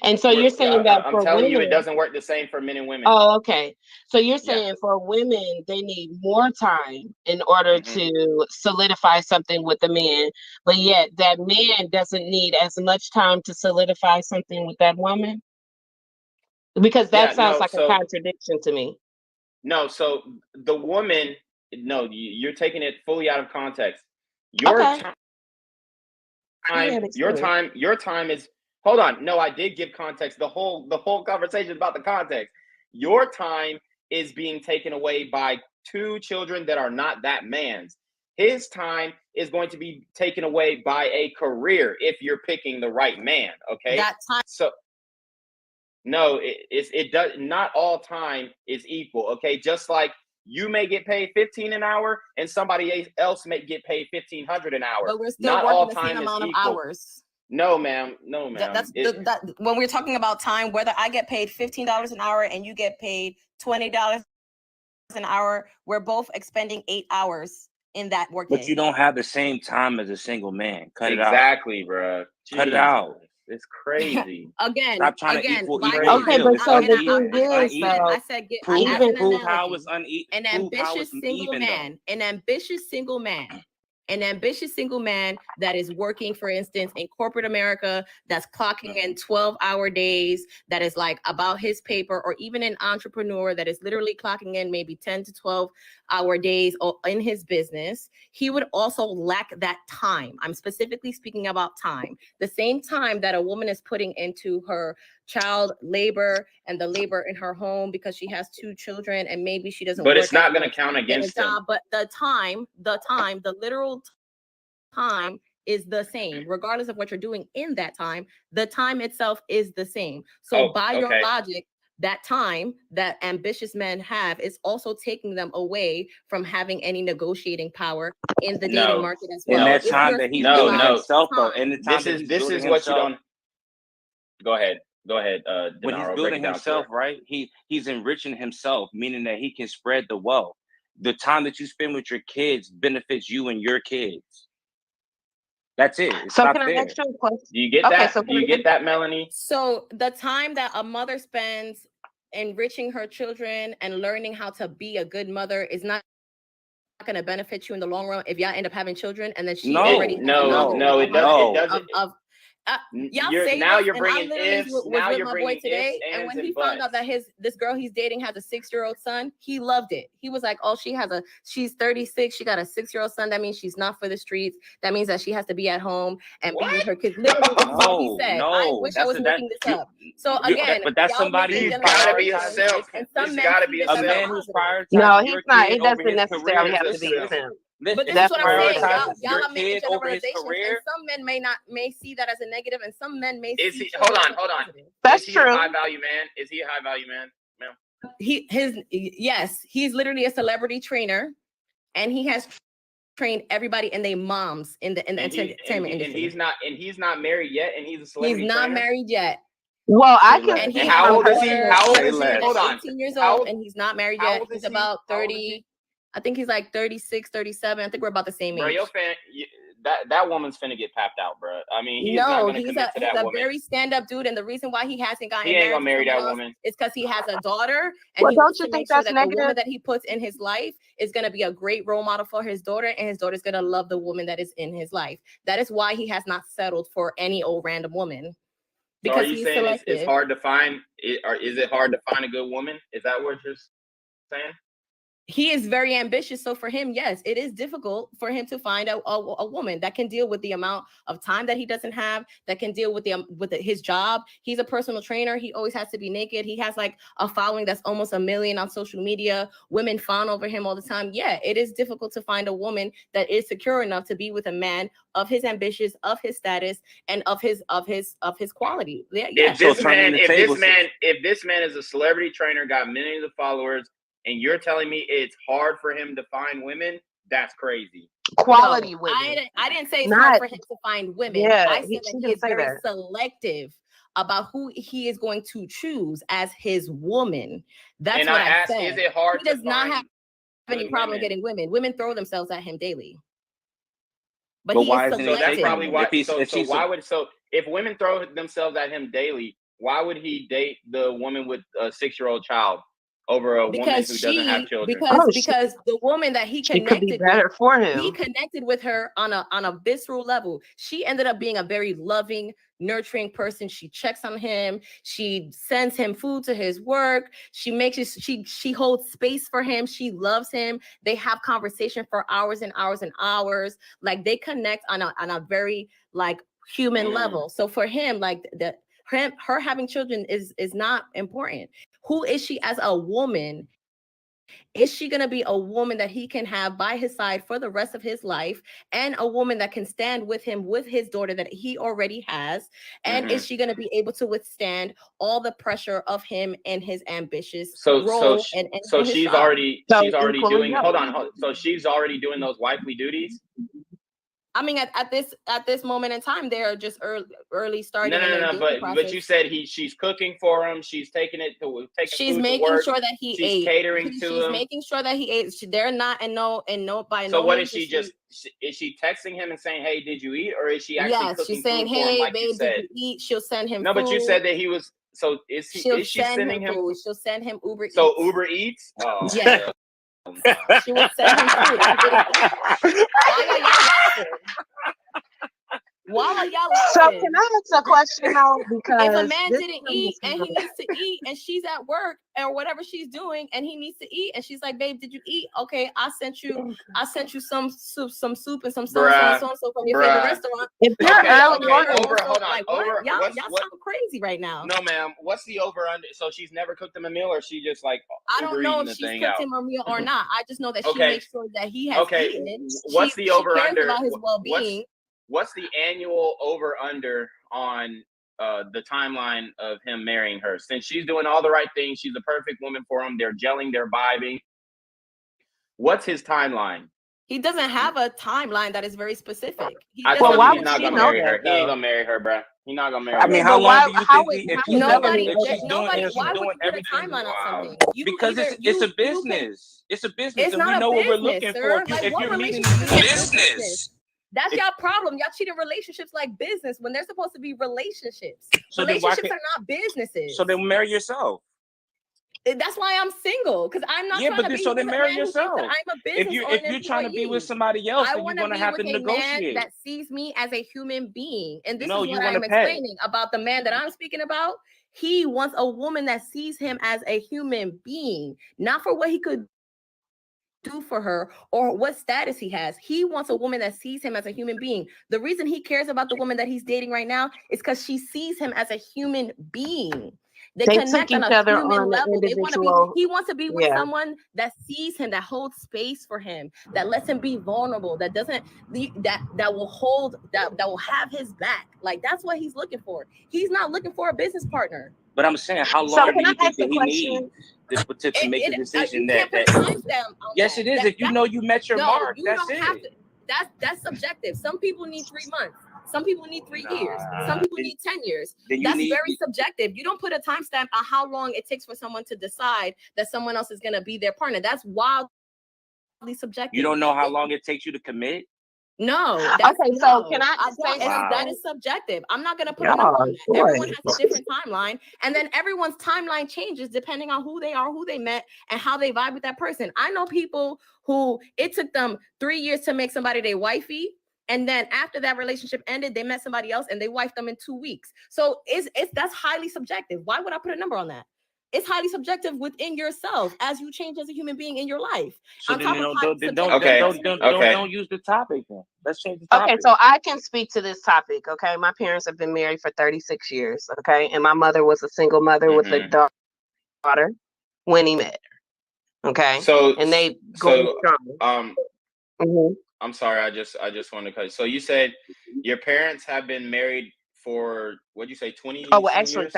[SPEAKER 8] And so you're saying that
[SPEAKER 2] I'm telling you, it doesn't work the same for men and women.
[SPEAKER 8] Oh, okay. So you're saying for women, they need more time in order to solidify something with the man, but yet that man doesn't need as much time to solidify something with that woman? Because that sounds like a contradiction to me.
[SPEAKER 2] No, so the woman, no, you're taking it fully out of context. Your time is. Hold on. No, I did give context. The whole conversation is about the context. Your time is being taken away by two children that are not that man's. His time is going to be taken away by a career if you're picking the right man. Okay.
[SPEAKER 5] That time.
[SPEAKER 2] So no, it does not all time is equal. Okay. Just like you may get paid $15 an hour and somebody else may get paid $1,500 an hour.
[SPEAKER 5] But we're still
[SPEAKER 2] not
[SPEAKER 5] working
[SPEAKER 2] all
[SPEAKER 5] the
[SPEAKER 2] time
[SPEAKER 5] same amount of
[SPEAKER 2] equal.
[SPEAKER 5] hours.
[SPEAKER 2] No, ma'am.
[SPEAKER 5] When we're talking about time, whether I get paid $15 an hour and you get paid $20 an hour, we're both expending 8 hours in that work day.
[SPEAKER 6] But you don't have the same time as a single man. Cut it out.
[SPEAKER 2] Exactly, bro.
[SPEAKER 6] Cut it out.
[SPEAKER 2] It's crazy.
[SPEAKER 5] Again,
[SPEAKER 6] stop trying to equal.
[SPEAKER 8] Okay, but so the thing is,
[SPEAKER 5] I said,
[SPEAKER 6] prove how it's uneven.
[SPEAKER 5] An ambitious single man that is working, for instance, in corporate America, that's clocking in 12-hour days, that is like about his paper, or even an entrepreneur that is literally clocking in maybe 10 to 12-hour days in his business, he would also lack that time. I'm specifically speaking about time. The same time that a woman is putting into her child labor and the labor in her home because she has 2 children and maybe she doesn't.
[SPEAKER 2] But it's not going to count against them.
[SPEAKER 5] But the literal time is the same, regardless of what you're doing in that time. The time itself is the same. So your logic, that time that ambitious men have is also taking them away from having any negotiating power in the dating market as well.
[SPEAKER 6] In that time that he's building himself up, in the time
[SPEAKER 2] this is what you don't. Go ahead.
[SPEAKER 6] When he's building himself, right? He's enriching himself, meaning that he can spread the wealth. The time that you spend with your kids benefits you and your kids. That's it. It's
[SPEAKER 8] so can I ask you a question?
[SPEAKER 2] Do you get that? Do you get that, Melanie?
[SPEAKER 5] So the time that a mother spends enriching her children and learning how to be a good mother is not going to benefit you in the long run if y'all end up having children and then she already
[SPEAKER 2] it doesn't. You're bringing ifs. Now you're bringing ifs,
[SPEAKER 5] and when he found out that this girl he's dating has a 6-year-old son, he loved it. He was like, "Oh, she's 36. She got a 6-year-old son. That means she's not for the streets. That means that she has to be at home and be with her kids." Literally, what he said. I wish I was making this up. So again,
[SPEAKER 6] but that's somebody
[SPEAKER 2] who's got to be himself.
[SPEAKER 5] And
[SPEAKER 2] It's got to be
[SPEAKER 6] a man who's prioritizing.
[SPEAKER 8] No, he's not. It doesn't necessarily have to be him.
[SPEAKER 5] But this is what I'm saying. Y'all are making generalizations, and some men may see that as a negative, and some men may see.
[SPEAKER 2] Hold on.
[SPEAKER 8] That's
[SPEAKER 2] true.
[SPEAKER 8] Is
[SPEAKER 2] he a high value man, ma'am?
[SPEAKER 5] He's literally a celebrity trainer, and he has train everybody and they moms in the entertainment industry.
[SPEAKER 2] And he's not married yet, and he's a celebrity.
[SPEAKER 5] He's not married yet.
[SPEAKER 8] Well, I can.
[SPEAKER 5] And
[SPEAKER 2] And how old is he? How old is he?
[SPEAKER 5] Hold
[SPEAKER 2] Hold on.
[SPEAKER 5] 18 years old, and he's not married yet. He's
[SPEAKER 2] he?
[SPEAKER 5] about 30. I think he's like 36, 37. I think we're about the same age.
[SPEAKER 2] Bro, your fan, that woman's finna get papped out, bro. I mean, he's
[SPEAKER 5] a very stand-up dude, and the reason why he hasn't gotten
[SPEAKER 2] he ain't gonna marry that woman
[SPEAKER 5] is because he has a daughter, and
[SPEAKER 8] well,
[SPEAKER 5] he
[SPEAKER 8] don't
[SPEAKER 5] wants
[SPEAKER 8] you
[SPEAKER 5] to
[SPEAKER 8] think
[SPEAKER 5] make sure
[SPEAKER 8] that's
[SPEAKER 5] that
[SPEAKER 8] negative?
[SPEAKER 5] the woman that he puts in his life is gonna be a great role model for his daughter, and his daughter's gonna love the woman that is in his life. That is why he has not settled for any old random woman.
[SPEAKER 2] Because so are you saying it's hard to find? Or is it hard to find a good woman? Is that what you're saying?
[SPEAKER 5] He is very ambitious, so for him, yes, it is difficult for him to find a woman that can deal with the amount of time that he doesn't have, that can deal with his job. He's a personal trainer. He always has to be naked. He has like a following that's almost 1 million on social media. Women fawn over him all the time. Yeah, it is difficult to find a woman that is secure enough to be with a man of his ambitions, of his status, and of his quality. Yeah.
[SPEAKER 2] If this man is a celebrity trainer, got millions of followers, and you're telling me it's hard for him to find women, that's crazy.
[SPEAKER 8] Quality women.
[SPEAKER 5] I didn't say it's hard for him to find women.
[SPEAKER 8] Yeah,
[SPEAKER 5] I said that he is very selective about who he is going to choose as his woman. That's what I said.
[SPEAKER 2] Is it hard?
[SPEAKER 5] He does not have any problem getting women. Women throw themselves at him daily. But he
[SPEAKER 6] why
[SPEAKER 5] is
[SPEAKER 6] isn't
[SPEAKER 5] selective.
[SPEAKER 2] So that's probably why. If women throw themselves at him daily, why would he date the woman with a 6-year-old child over a woman who doesn't have children?
[SPEAKER 5] Because the woman that he connected with, he connected with her on a visceral level. She ended up being a very loving, nurturing person. She checks on him. She sends him food to his work. She holds space for him. She loves him. They have conversation for hours and hours and hours. Like they connect on a very like human level. So for him, like her having children is not important. Who is she as a woman? Is she going to be a woman that he can have by his side for the rest of his life, and a woman that can stand with him with his daughter that he already has? And is she going to be able to withstand all the pressure of him and his ambitious role?
[SPEAKER 2] So she's already doing. Hold on. So she's already doing those wifely duties.
[SPEAKER 5] I mean, at this moment in time, they are just early starting.
[SPEAKER 2] No. But you said she's cooking for him. She's taking
[SPEAKER 5] She's making sure that he ate.
[SPEAKER 2] She's catering to him.
[SPEAKER 5] She's making sure that he ate. They're not by no.
[SPEAKER 2] So what is she just? Is she texting him and saying, "Hey, did you eat?" Or is she actually cooking
[SPEAKER 5] she's saying,
[SPEAKER 2] "Hey,
[SPEAKER 5] like babe, did you eat?" She'll send him.
[SPEAKER 2] No,
[SPEAKER 5] food.
[SPEAKER 2] But you said that he was. So is she sending him?
[SPEAKER 5] Food. She'll send him Uber Eats.
[SPEAKER 2] So Uber Eats. Oh,
[SPEAKER 5] yeah. She will send him food. Why are y'all laughing?
[SPEAKER 8] So can I ask a question though? Because
[SPEAKER 5] if a man didn't eat and he needs to eat, and she's at work or whatever she's doing, and he needs to eat, and she's like, "Babe, did you eat? Okay, I sent you some soup and some so from your favorite restaurant."
[SPEAKER 8] If you're
[SPEAKER 2] hold on.
[SPEAKER 5] Y'all sound crazy right now.
[SPEAKER 2] No, ma'am. What's the over under? So she's never cooked him a meal, or she just like
[SPEAKER 5] I don't know if she's cooked him a meal or not. I just know that she makes sure that he has eaten.
[SPEAKER 2] What's the over under?
[SPEAKER 5] About his well-being.
[SPEAKER 2] What's the annual over under on the timeline of him marrying her? Since she's doing all the right things, she's a perfect woman for him. They're gelling, they're vibing. What's his timeline?
[SPEAKER 5] He doesn't have a timeline that is very specific.
[SPEAKER 2] He's not gonna marry her. He ain't gonna marry her, bruh. He's not gonna marry her.
[SPEAKER 6] I mean, how long do you think if she's
[SPEAKER 5] why would you put a timeline on something?
[SPEAKER 6] Because it's a business. It's a business.
[SPEAKER 5] It's not
[SPEAKER 6] we know
[SPEAKER 5] a
[SPEAKER 6] what we're
[SPEAKER 5] business,
[SPEAKER 6] looking
[SPEAKER 5] sir.
[SPEAKER 6] for. If you're meeting
[SPEAKER 5] business. That's y'all problem. Y'all treating relationships like business when they're supposed to be relationships. So relationships are not businesses.
[SPEAKER 6] So then marry yourself.
[SPEAKER 5] That's why I'm single, because I'm not trying to be
[SPEAKER 6] so then marry yourself.
[SPEAKER 5] I'm a business
[SPEAKER 6] if you're trying to be with somebody else, then you're gonna have to negotiate.
[SPEAKER 5] That sees me as a human being, and this is what I'm explaining about the man that I'm speaking about. He wants a woman that sees him as a human being, not for what he could do for her or what status he has. He wants a woman that sees him as a human being. The reason he cares about the woman that he's dating right now is because she sees him as a human being. They connect on a human level. He wants to be with someone that sees him, that holds space for him, that lets him be vulnerable, that doesn't that will have his back. Like that's what he's looking for. He's not looking for a business partner.
[SPEAKER 6] But I'm saying, how long do you think that he needs to make a decision that yes, it is. If you know you met your mark, that's it.
[SPEAKER 5] That's subjective. Some people need 3 months. Some people need 3 years. Some people need 10 years. That's very subjective. You don't put a timestamp on how long it takes for someone to decide that someone else is going to be their partner. That's wildly subjective.
[SPEAKER 6] You don't know how long it takes you to commit?
[SPEAKER 5] No.
[SPEAKER 8] Okay, so can I say
[SPEAKER 5] that is subjective. I'm not going to put a number on that. Everyone has a different timeline, and then everyone's timeline changes depending on who they are, who they met, and how they vibe with that person. I know people who it took them 3 years to make somebody their wifey, and then after that relationship ended, they met somebody else and they wifed them in 2 weeks. So that's highly subjective. Why would I put a number on that? It's highly subjective within yourself as you change as a human being in your life.
[SPEAKER 6] So
[SPEAKER 5] On
[SPEAKER 6] then
[SPEAKER 5] top of
[SPEAKER 6] don't use the topic then. Let's change the topic.
[SPEAKER 8] Okay, so I can speak to this topic. Okay, my parents have been married for 36 years. Okay, and my mother was a single mother with a daughter when he met her. Okay, and they go strong.
[SPEAKER 2] I'm sorry, I just wanted to cut you. So you said your parents have been married for, what'd you say, 20?
[SPEAKER 8] Oh, well, actually years?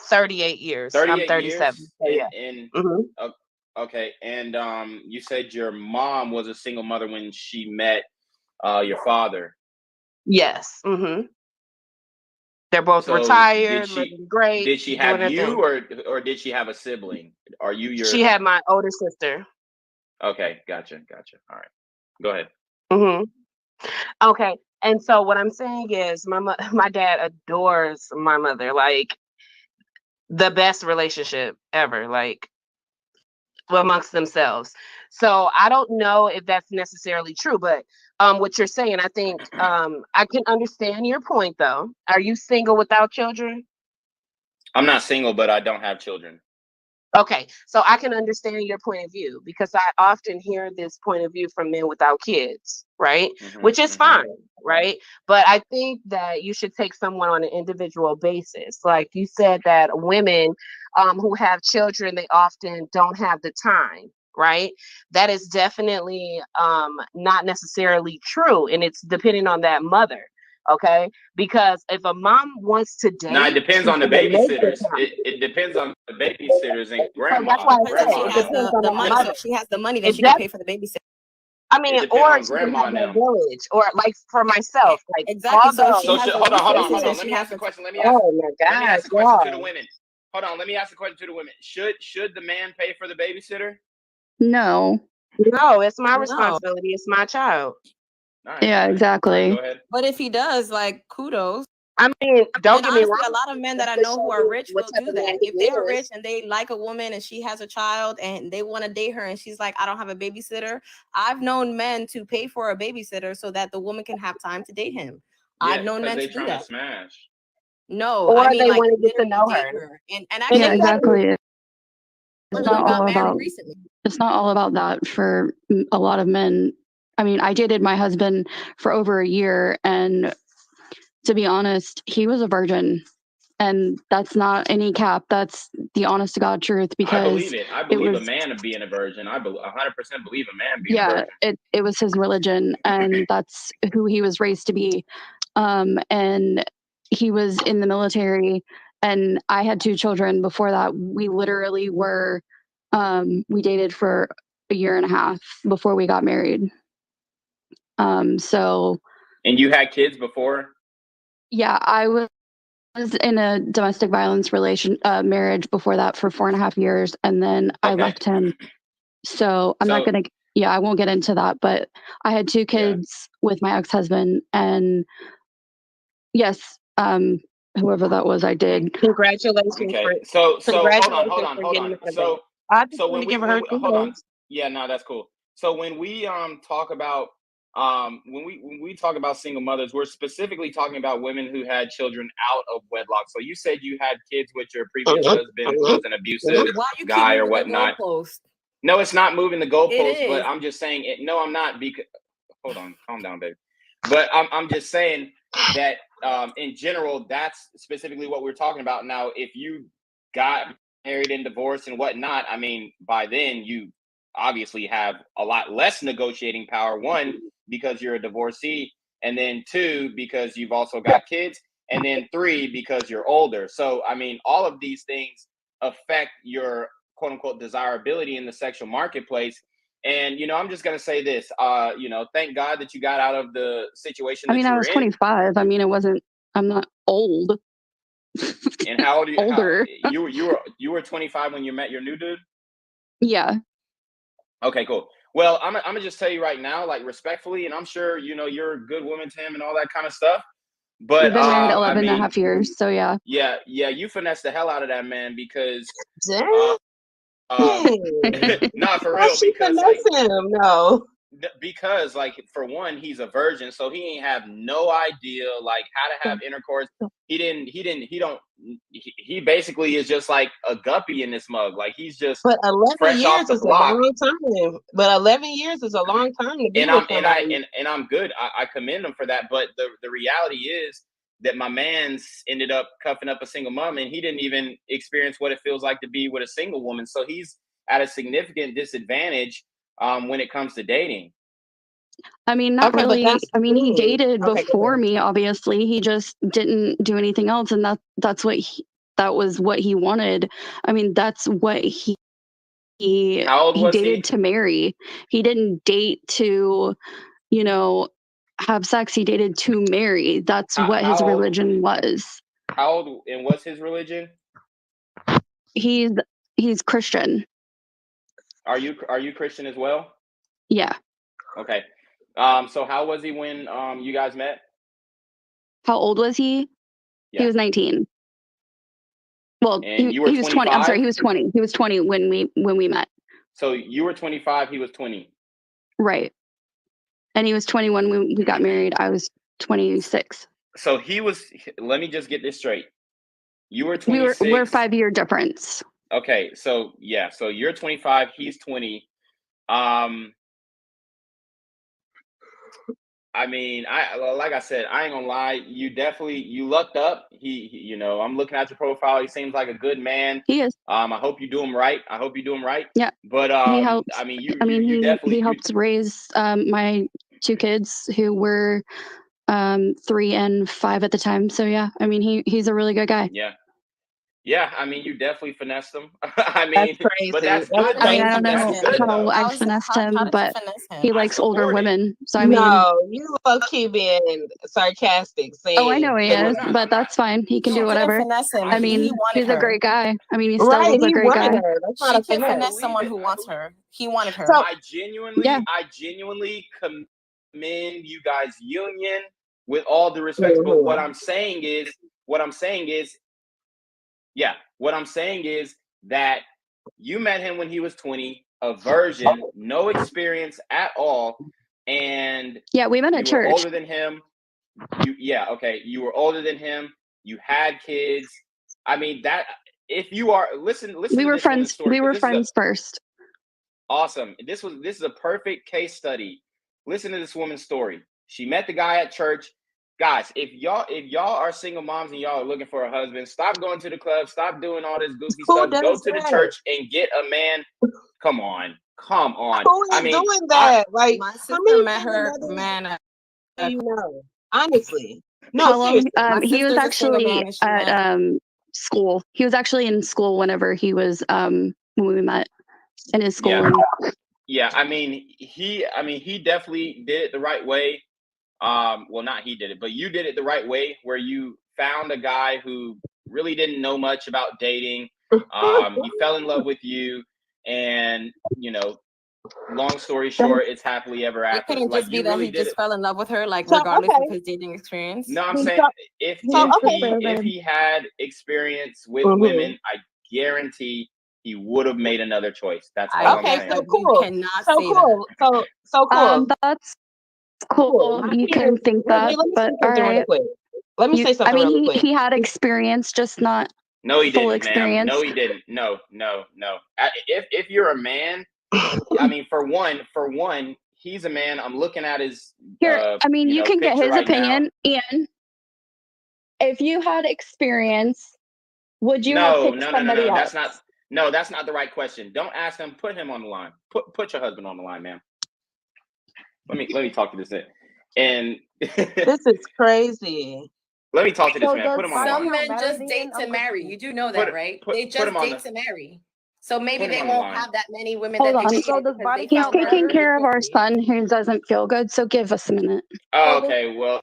[SPEAKER 8] 38 years. 38 I'm 37.
[SPEAKER 2] Years?
[SPEAKER 8] So, yeah.
[SPEAKER 2] Okay, and you said your mom was a single mother when she met your father.
[SPEAKER 8] Yes. They're both retired, living great.
[SPEAKER 2] Did she have you, or did she have a sibling? Are you your?
[SPEAKER 8] She had my older sister.
[SPEAKER 2] Okay, gotcha. All right, go ahead.
[SPEAKER 8] Okay, and so what I'm saying is, my dad adores my mother, like the best relationship ever, like amongst themselves. So I don't know if that's necessarily true, but what you're saying, I think I can understand your point though. Are you single without children?
[SPEAKER 2] I'm not single, but I don't have children.
[SPEAKER 8] Okay, so I can understand your point of view because I often hear this point of view from men without kids, right? Which is fine, right? But I think that you should take someone on an individual basis. Like you said that women who have children, they often don't have the time, right? That is definitely not necessarily true. And it's depending on that mother. Okay, because if a mom wants to date,
[SPEAKER 2] now it depends on the babysitters. It depends on the babysitters and grandma.
[SPEAKER 8] That's why I say it depends on the
[SPEAKER 5] money.
[SPEAKER 8] mother.
[SPEAKER 5] So she has the money that she can pay for the babysitter.
[SPEAKER 8] I mean, or she can have that village, or like for myself, like
[SPEAKER 5] exactly. So
[SPEAKER 2] hold on. Let me ask a question. Let me ask a question to the women. Hold on. Let me ask a question to the women. Should the man pay for the babysitter?
[SPEAKER 9] No.
[SPEAKER 8] No, it's my responsibility. It's my child.
[SPEAKER 9] Right, yeah, exactly.
[SPEAKER 2] Go ahead.
[SPEAKER 5] But if he does, like, kudos.
[SPEAKER 8] I mean, don't get me wrong.
[SPEAKER 5] A lot of men that I know who are rich will do that. If they are rich and they like a woman and she has a child and they want to date her and she's like, I don't have a babysitter. I've known men to pay for a babysitter so that the woman can have time to date him.
[SPEAKER 2] Yeah,
[SPEAKER 5] I've known men to do that.
[SPEAKER 2] Smash.
[SPEAKER 5] No,
[SPEAKER 8] or
[SPEAKER 5] I mean,
[SPEAKER 8] they
[SPEAKER 5] like,
[SPEAKER 8] want to get to know her.
[SPEAKER 5] And actually,
[SPEAKER 9] yeah, exactly. It's not all about. It's not all about that for a lot of men. I mean, I dated my husband for over a year, and to be honest, he was a virgin, and that's not any cap. That's the honest to God truth. Because
[SPEAKER 2] I believe it. I believe a man being a virgin. I 100% believe a man being a virgin.
[SPEAKER 9] Yeah, it was his religion, and that's who he was raised to be. And he was in the military, and I had 2 children before that. We literally were, we dated for a year and a half before we got married. So.
[SPEAKER 2] And you had kids before?
[SPEAKER 9] Yeah, I was in a domestic violence marriage before that for 4.5 years, and then I left him. So I'm not gonna. Yeah, I won't get into that. But I had 2 kids with my ex-husband, and yes, whoever that was, I did.
[SPEAKER 8] Congratulations.
[SPEAKER 2] Okay. So hold on. So
[SPEAKER 8] I just want to give her
[SPEAKER 2] hold on. Yeah, no, that's cool. So when we talk about when we talk about single mothers, we're specifically talking about women who had children out of wedlock. So you said you had kids with your previous husband who was an abusive guy or whatnot. No, it's not moving the goalpost, but I'm just saying it. No, I'm not. Because hold on, calm down, baby. But I'm just saying that in general, that's specifically what we're talking about. Now, if you got married and divorced and whatnot, I mean, by then you obviously have a lot less negotiating power. 1, because you're a divorcee, and then 2, because you've also got kids, and then 3, because you're older. So, I mean, all of these things affect your quote unquote desirability in the sexual marketplace. And I'm just gonna say this. Thank God that you got out of the situation
[SPEAKER 9] I
[SPEAKER 2] that
[SPEAKER 9] mean,
[SPEAKER 2] you
[SPEAKER 9] I
[SPEAKER 2] were
[SPEAKER 9] was
[SPEAKER 2] in.
[SPEAKER 9] 25. I mean, I'm not old.
[SPEAKER 2] And how old are you?
[SPEAKER 9] Older.
[SPEAKER 2] You were 25 when you met your new dude?
[SPEAKER 9] Yeah.
[SPEAKER 2] Okay, cool. Well, I'm gonna just tell you right now, like respectfully, and I'm sure you're a good woman to him and all that kind of stuff. But
[SPEAKER 9] We've been married
[SPEAKER 2] I
[SPEAKER 9] 11 and a
[SPEAKER 2] mean,
[SPEAKER 9] half years, so yeah.
[SPEAKER 2] yeah, you finessed the hell out of that man because
[SPEAKER 8] Dang.
[SPEAKER 2] not for
[SPEAKER 8] Why
[SPEAKER 2] real,
[SPEAKER 8] she
[SPEAKER 2] because like
[SPEAKER 8] finesse him? No.
[SPEAKER 2] because like for one, he's a virgin, so he ain't have no idea like how to have intercourse. He basically is just like a guppy in this mug. Like he's just
[SPEAKER 8] But 11
[SPEAKER 2] fresh off
[SPEAKER 8] years
[SPEAKER 2] the
[SPEAKER 8] is a
[SPEAKER 2] block.
[SPEAKER 8] long time. But 11 years is a long time to be with somebody.
[SPEAKER 2] I'm good. I commend him for that. But the reality is that my man's ended up cuffing up a single mom, and he didn't even experience what it feels like to be with a single woman. So he's at a significant disadvantage when it comes to dating.
[SPEAKER 9] I mean, not
[SPEAKER 8] Okay, but
[SPEAKER 9] really.
[SPEAKER 8] that's
[SPEAKER 9] I mean, he dated
[SPEAKER 8] okay,
[SPEAKER 9] before
[SPEAKER 8] good.
[SPEAKER 9] me, obviously. He just didn't do anything else, and that was what he wanted. I mean, that's what he
[SPEAKER 2] How old was
[SPEAKER 9] dated
[SPEAKER 2] he?
[SPEAKER 9] to marry. He didn't date to, have sex. He dated to marry. That's what his religion was.
[SPEAKER 2] How old and what's his religion?
[SPEAKER 9] He's Christian.
[SPEAKER 2] Are you Christian as well?
[SPEAKER 9] Yeah.
[SPEAKER 2] Okay. So how was he when you guys met?
[SPEAKER 9] How old was he?
[SPEAKER 2] Yeah.
[SPEAKER 9] He was 19. Well,
[SPEAKER 2] and you were
[SPEAKER 9] he was 20. I'm sorry, he was 20. He was 20 when we met.
[SPEAKER 2] So you were 25, he was 20.
[SPEAKER 9] Right. And he was 21 when we got married. I was 26.
[SPEAKER 2] So let me just get this straight. You were 26.
[SPEAKER 9] We're 5-year difference.
[SPEAKER 2] Okay, so yeah, so you're 25, he's 20. I mean, like I said, I ain't gonna lie. You lucked up. He I'm looking at your profile. He seems like a good man.
[SPEAKER 9] He is.
[SPEAKER 2] I hope you do him right.
[SPEAKER 9] Yeah.
[SPEAKER 2] But
[SPEAKER 9] he helps.
[SPEAKER 2] I mean,
[SPEAKER 9] he helped raise my 2 kids who were 3 and 5 at the time. So yeah, I mean, he's a really good guy.
[SPEAKER 2] Yeah, I mean, you definitely finessed him.
[SPEAKER 8] That's crazy.
[SPEAKER 2] But that's good.
[SPEAKER 9] I mean, I don't know how I
[SPEAKER 5] How
[SPEAKER 9] finessed
[SPEAKER 5] did
[SPEAKER 9] him,
[SPEAKER 5] you
[SPEAKER 9] but
[SPEAKER 5] finesse him?
[SPEAKER 9] he likes older women. So I mean,
[SPEAKER 8] no, you low-key being sarcastic. Saying,
[SPEAKER 9] oh, I know he is, but that's fine. He can do whatever.
[SPEAKER 5] Finesse him.
[SPEAKER 9] I mean, he's a great guy. I mean, he still
[SPEAKER 8] right,
[SPEAKER 9] is a
[SPEAKER 8] he
[SPEAKER 9] great guy.
[SPEAKER 8] wanted her. That's not a
[SPEAKER 5] She can't
[SPEAKER 8] finesse.
[SPEAKER 5] finesse someone who wants her. He wanted her.
[SPEAKER 8] So,
[SPEAKER 2] I genuinely commend you guys' union with all due respect. But what I'm saying is that you met him when he was 20, a virgin, no experience at all, and
[SPEAKER 9] yeah, we met at church.
[SPEAKER 2] You were older than him. You were older than him. You had kids. I mean, that if you are listen.
[SPEAKER 9] We were friends. We were friends first.
[SPEAKER 2] Awesome. This is a perfect case study. Listen to this woman's story. She met the guy at church. Guys, if y'all are single moms and y'all are looking for a husband, stop going to the club, stop doing all this goofy stuff. Go to the church and get a man. Come on.
[SPEAKER 8] Who is doing that? Like
[SPEAKER 5] my sister met her man.
[SPEAKER 8] Honestly, no. Seriously,
[SPEAKER 9] he was actually at school. He was actually in school whenever he was when we met in his school.
[SPEAKER 2] Yeah. I mean, he definitely did it the right way. Well, not he did it, but you did it the right way, where you found a guy who really didn't know much about dating. He fell in love with you, and long story short, it's happily ever after.
[SPEAKER 5] It couldn't just be that he just fell in love with her, like regardless of his dating experience.
[SPEAKER 2] No, I'm saying if he had experience with women, I guarantee he would have made another choice. That's all I'm saying.
[SPEAKER 8] So cool. So cool.
[SPEAKER 9] That's cool. You can think that, but all right.
[SPEAKER 8] Let me say something really quick.
[SPEAKER 9] He had experience, just not full experience.
[SPEAKER 2] No, he didn't. No. If you're a man, I mean, for one, he's a man. I'm looking at his.
[SPEAKER 9] Here, I mean, you can get his opinion. Ian, if you had experience, would you have picked somebody else?
[SPEAKER 2] That's not the right question. Don't ask him. Put him on the line. Put your husband on the line, ma'am. Let me talk to this man. And
[SPEAKER 8] this is crazy.
[SPEAKER 2] Let me talk to this man. Put him on the line.
[SPEAKER 5] Some men just date to marry. You do know that, right? They just date to marry. So maybe
[SPEAKER 2] Put
[SPEAKER 5] they
[SPEAKER 2] him on the
[SPEAKER 5] won't
[SPEAKER 2] line.
[SPEAKER 5] have that many women
[SPEAKER 9] Hold
[SPEAKER 5] that they
[SPEAKER 9] on.
[SPEAKER 5] dated
[SPEAKER 4] So does
[SPEAKER 5] because
[SPEAKER 4] body
[SPEAKER 5] they
[SPEAKER 9] He's
[SPEAKER 5] found
[SPEAKER 4] count
[SPEAKER 5] their
[SPEAKER 9] taking
[SPEAKER 4] matter?
[SPEAKER 9] care of our
[SPEAKER 5] quickly.
[SPEAKER 9] son who doesn't feel good, so give us a minute.
[SPEAKER 2] Oh,
[SPEAKER 4] So does,
[SPEAKER 2] okay. Well,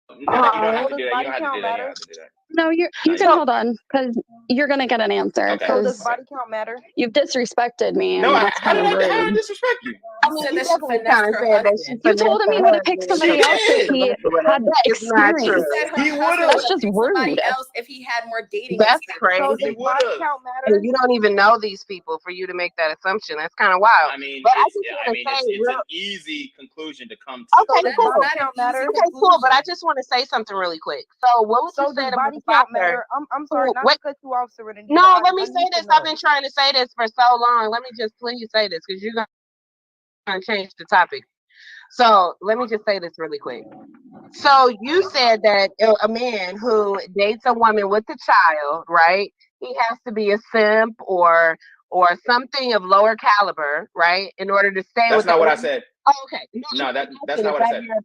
[SPEAKER 2] no, you don't
[SPEAKER 8] Uh,
[SPEAKER 2] have
[SPEAKER 4] so
[SPEAKER 2] to do
[SPEAKER 4] does
[SPEAKER 2] that. You
[SPEAKER 4] body
[SPEAKER 2] don't have to
[SPEAKER 4] count
[SPEAKER 2] do that. You don't
[SPEAKER 4] matter?
[SPEAKER 2] have to do that.
[SPEAKER 9] No, you
[SPEAKER 2] No,
[SPEAKER 9] can
[SPEAKER 2] you don't.
[SPEAKER 9] hold on because you're gonna get an answer
[SPEAKER 2] Okay.
[SPEAKER 4] So does
[SPEAKER 9] because
[SPEAKER 4] body count matter?
[SPEAKER 9] you've disrespected me
[SPEAKER 2] No,
[SPEAKER 9] and that's
[SPEAKER 2] how
[SPEAKER 9] kind of
[SPEAKER 2] did I
[SPEAKER 9] rude.
[SPEAKER 2] disrespect you?
[SPEAKER 8] I
[SPEAKER 5] You
[SPEAKER 8] mean,
[SPEAKER 5] said
[SPEAKER 8] you
[SPEAKER 5] that she
[SPEAKER 8] definitely
[SPEAKER 5] finessed
[SPEAKER 8] kind of
[SPEAKER 5] her
[SPEAKER 8] said that she
[SPEAKER 5] husband.
[SPEAKER 9] You
[SPEAKER 8] finessed
[SPEAKER 9] told him
[SPEAKER 8] her
[SPEAKER 9] he would have picked
[SPEAKER 8] husband
[SPEAKER 9] somebody
[SPEAKER 2] She
[SPEAKER 9] else if
[SPEAKER 2] did.
[SPEAKER 9] he
[SPEAKER 8] but
[SPEAKER 9] had the
[SPEAKER 8] that is not
[SPEAKER 9] experience.
[SPEAKER 5] She
[SPEAKER 8] true.
[SPEAKER 5] said her
[SPEAKER 2] He
[SPEAKER 5] husband
[SPEAKER 2] would've.
[SPEAKER 9] That's
[SPEAKER 5] would
[SPEAKER 9] just
[SPEAKER 5] pick somebody
[SPEAKER 9] rude.
[SPEAKER 5] else if he had more dating
[SPEAKER 8] That's
[SPEAKER 5] experience.
[SPEAKER 4] So
[SPEAKER 8] crazy.
[SPEAKER 2] He
[SPEAKER 4] does body
[SPEAKER 2] would've.
[SPEAKER 4] count matter?
[SPEAKER 8] And you don't even know these people for you to make that assumption. That's kind of wild.
[SPEAKER 2] I mean,
[SPEAKER 8] But I
[SPEAKER 2] it's.
[SPEAKER 8] just
[SPEAKER 2] I
[SPEAKER 8] want to
[SPEAKER 2] mean,
[SPEAKER 8] say,
[SPEAKER 2] it's
[SPEAKER 8] real,
[SPEAKER 2] an easy conclusion to come to.
[SPEAKER 4] So
[SPEAKER 8] okay,
[SPEAKER 4] does
[SPEAKER 5] That is
[SPEAKER 8] cool.
[SPEAKER 4] body
[SPEAKER 5] not an
[SPEAKER 4] count
[SPEAKER 5] easy
[SPEAKER 4] matter?
[SPEAKER 8] Okay, cool. But I
[SPEAKER 5] conclusion.
[SPEAKER 8] just want to say something really quick. So, what was you
[SPEAKER 4] So does
[SPEAKER 8] saying about
[SPEAKER 4] body
[SPEAKER 8] the
[SPEAKER 4] count
[SPEAKER 8] father?
[SPEAKER 4] matter? I'm sorry, not
[SPEAKER 8] Wait,
[SPEAKER 4] to cut you off, Serenity.
[SPEAKER 8] no,
[SPEAKER 4] But
[SPEAKER 8] let me
[SPEAKER 4] I
[SPEAKER 8] say
[SPEAKER 4] need to
[SPEAKER 8] this. I've
[SPEAKER 4] know.
[SPEAKER 8] been trying to say this for so long. Let me just please say this because you're going to change the topic. So, let me just say this really quick. So, you said that a man who dates a woman with a child, right? He has to be a simp or something of lower caliber, right? In order to stay
[SPEAKER 2] That's
[SPEAKER 8] with
[SPEAKER 2] not
[SPEAKER 8] that
[SPEAKER 2] what I
[SPEAKER 8] woman.
[SPEAKER 2] said.
[SPEAKER 8] Oh, okay. No,
[SPEAKER 2] No,
[SPEAKER 8] I'm
[SPEAKER 2] that's
[SPEAKER 8] asking,
[SPEAKER 2] not
[SPEAKER 8] is
[SPEAKER 2] what I
[SPEAKER 8] that
[SPEAKER 2] said.
[SPEAKER 8] your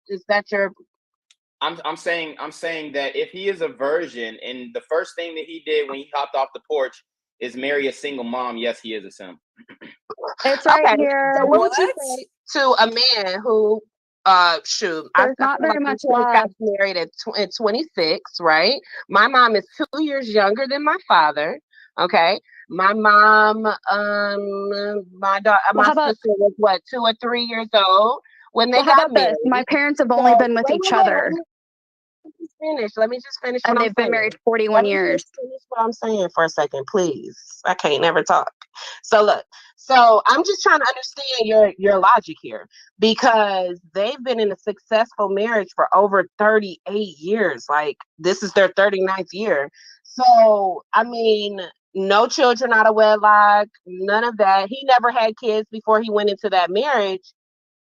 [SPEAKER 8] is that your
[SPEAKER 2] I'm saying that if he is a virgin and the first thing that he did when he hopped off the porch is marry a single mom, yes, he is a simp.
[SPEAKER 9] It's right
[SPEAKER 8] okay?
[SPEAKER 9] here.
[SPEAKER 8] So what would you
[SPEAKER 5] What?
[SPEAKER 8] say to a man who shoot, I
[SPEAKER 9] There's not
[SPEAKER 8] feel like
[SPEAKER 9] very
[SPEAKER 8] my
[SPEAKER 9] much
[SPEAKER 8] parents got
[SPEAKER 9] left.
[SPEAKER 8] married at 26, right? My mom is 2 years younger than my father. Okay. My mom, my
[SPEAKER 9] Well, how about
[SPEAKER 8] sister was what, 2 or 3 years old when they
[SPEAKER 9] well, how
[SPEAKER 8] got
[SPEAKER 9] about this? My
[SPEAKER 8] married.
[SPEAKER 9] parents have only
[SPEAKER 8] So
[SPEAKER 9] been with each other
[SPEAKER 8] let me just finish what
[SPEAKER 9] and
[SPEAKER 8] I'm
[SPEAKER 9] they've been
[SPEAKER 8] saying.
[SPEAKER 9] married 41
[SPEAKER 8] Let me
[SPEAKER 9] years.
[SPEAKER 8] just finish what I'm saying for a second, please. I can't never talk. So look, so I'm just trying to understand your logic here because they've been in a successful marriage for over 38 years. Like this is their 39th year. So I mean, no children out of wedlock, none of that. He never had kids before he went into that marriage.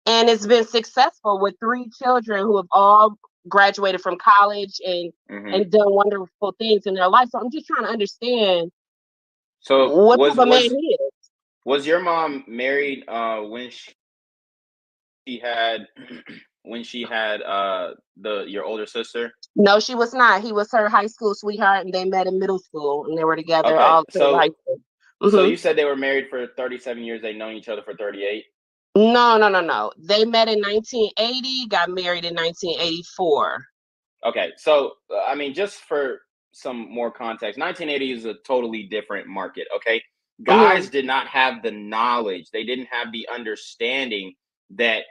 [SPEAKER 8] And it's been successful with 3 children who have all graduated from college and done wonderful things in their life. So I'm just trying to understand
[SPEAKER 2] So
[SPEAKER 8] what type of man he is.
[SPEAKER 2] was your mom married when she had your older sister?
[SPEAKER 8] No, she was not. He was her high school sweetheart, and they met in middle school, and they were together
[SPEAKER 2] Okay,
[SPEAKER 8] all through high school.
[SPEAKER 2] so you said they were married for 37 years. They've known each other for 38.
[SPEAKER 8] No. They met in 1980, got married in 1984.
[SPEAKER 2] Okay, so I mean, just for some more context, 1980 is a totally different market. Okay, guys did not have the knowledge; they didn't have the understanding that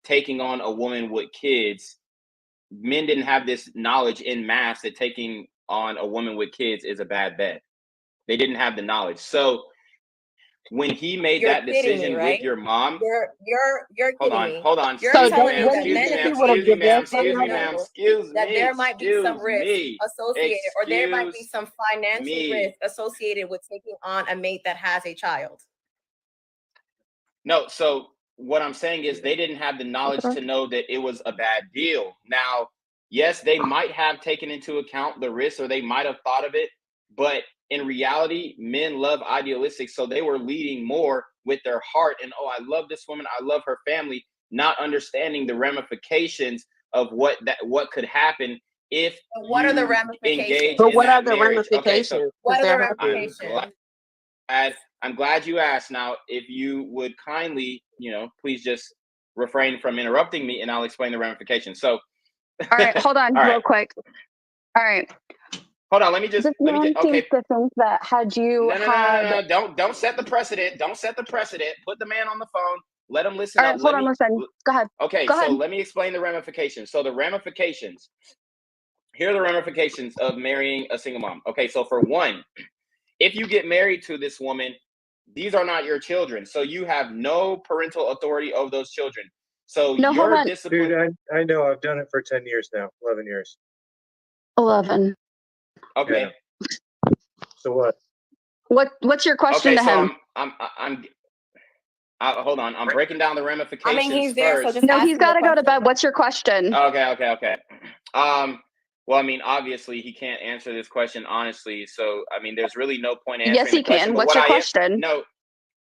[SPEAKER 2] taking on a woman with kids, men didn't have this knowledge in mass that taking on a woman with kids is a bad bet. They didn't have the knowledge. So when he made
[SPEAKER 5] You're
[SPEAKER 2] that
[SPEAKER 5] kidding
[SPEAKER 2] decision
[SPEAKER 5] me, right?
[SPEAKER 2] with your mom,
[SPEAKER 5] You're kidding me.
[SPEAKER 2] hold on.
[SPEAKER 5] You're
[SPEAKER 8] So
[SPEAKER 2] Excuse me,
[SPEAKER 5] telling me
[SPEAKER 2] ma'am.
[SPEAKER 8] when
[SPEAKER 5] that
[SPEAKER 8] do you
[SPEAKER 2] Excuse me,
[SPEAKER 5] men
[SPEAKER 8] think
[SPEAKER 5] in
[SPEAKER 8] he
[SPEAKER 2] ma'am.
[SPEAKER 8] would have
[SPEAKER 2] Excuse me, ma'am.
[SPEAKER 8] divorced
[SPEAKER 2] Excuse me,
[SPEAKER 8] her?
[SPEAKER 2] ma'am.
[SPEAKER 5] know
[SPEAKER 2] Excuse
[SPEAKER 5] that
[SPEAKER 2] me.
[SPEAKER 5] there might be some
[SPEAKER 2] Excuse
[SPEAKER 5] risk
[SPEAKER 2] me.
[SPEAKER 5] associated, or there might be
[SPEAKER 2] Excuse
[SPEAKER 5] some financial
[SPEAKER 2] me.
[SPEAKER 5] risk associated with taking on a mate that has a child.
[SPEAKER 2] No, so what I'm saying is they didn't have the knowledge to know that it was a bad deal. Now, yes, they might have taken into account the risk or they might have thought of it, but in reality, men love idealistic. So they were leading more with their heart and, oh, I love this woman, I love her family, not understanding the ramifications of what could happen if
[SPEAKER 5] What are the ramifications?
[SPEAKER 2] engage
[SPEAKER 8] But
[SPEAKER 2] in
[SPEAKER 8] what are
[SPEAKER 2] that
[SPEAKER 8] the
[SPEAKER 2] marriage. Okay, so
[SPEAKER 8] ramifications?
[SPEAKER 5] What are the
[SPEAKER 2] I'm
[SPEAKER 5] ramifications?
[SPEAKER 2] glad you asked. Now, if you would kindly, please just refrain from interrupting me and I'll explain the ramifications. So,
[SPEAKER 9] All right, hold on
[SPEAKER 2] all
[SPEAKER 9] real
[SPEAKER 2] right.
[SPEAKER 9] quick. All right.
[SPEAKER 2] Hold on,
[SPEAKER 9] This man seems to think that had you had...
[SPEAKER 2] No. Don't set the precedent. Don't set the precedent. Put the man on the phone. Let him listen
[SPEAKER 9] All
[SPEAKER 2] up.
[SPEAKER 9] right, hold on, listen. Go ahead.
[SPEAKER 2] Okay,
[SPEAKER 9] Go
[SPEAKER 2] so
[SPEAKER 9] ahead.
[SPEAKER 2] let me explain the ramifications. So the ramifications, here are the ramifications of marrying a single mom. Okay, so for one, if you get married to this woman, these are not your children. So you have no parental authority over those children. So
[SPEAKER 9] No, hold
[SPEAKER 2] your
[SPEAKER 9] on.
[SPEAKER 2] discipline.
[SPEAKER 10] Dude, I know. I've done it for 10 years now. 11 years.
[SPEAKER 9] 11.
[SPEAKER 2] Okay.
[SPEAKER 10] Yeah. So what?
[SPEAKER 9] What's your question
[SPEAKER 2] Okay,
[SPEAKER 9] to
[SPEAKER 2] so
[SPEAKER 9] him?
[SPEAKER 2] hold on. I'm breaking down the ramifications.
[SPEAKER 5] I mean, he's there,
[SPEAKER 2] first.
[SPEAKER 5] so just
[SPEAKER 9] No,
[SPEAKER 5] ask
[SPEAKER 9] he's
[SPEAKER 5] him the
[SPEAKER 9] got to go to
[SPEAKER 5] question.
[SPEAKER 9] bed. What's your question?
[SPEAKER 2] Okay. Well, I mean, obviously he can't answer this question honestly. So, I mean, there's really no point answering
[SPEAKER 9] Yes, he
[SPEAKER 2] the question.
[SPEAKER 9] can.
[SPEAKER 2] But
[SPEAKER 9] What's your
[SPEAKER 2] what
[SPEAKER 9] question?
[SPEAKER 2] No.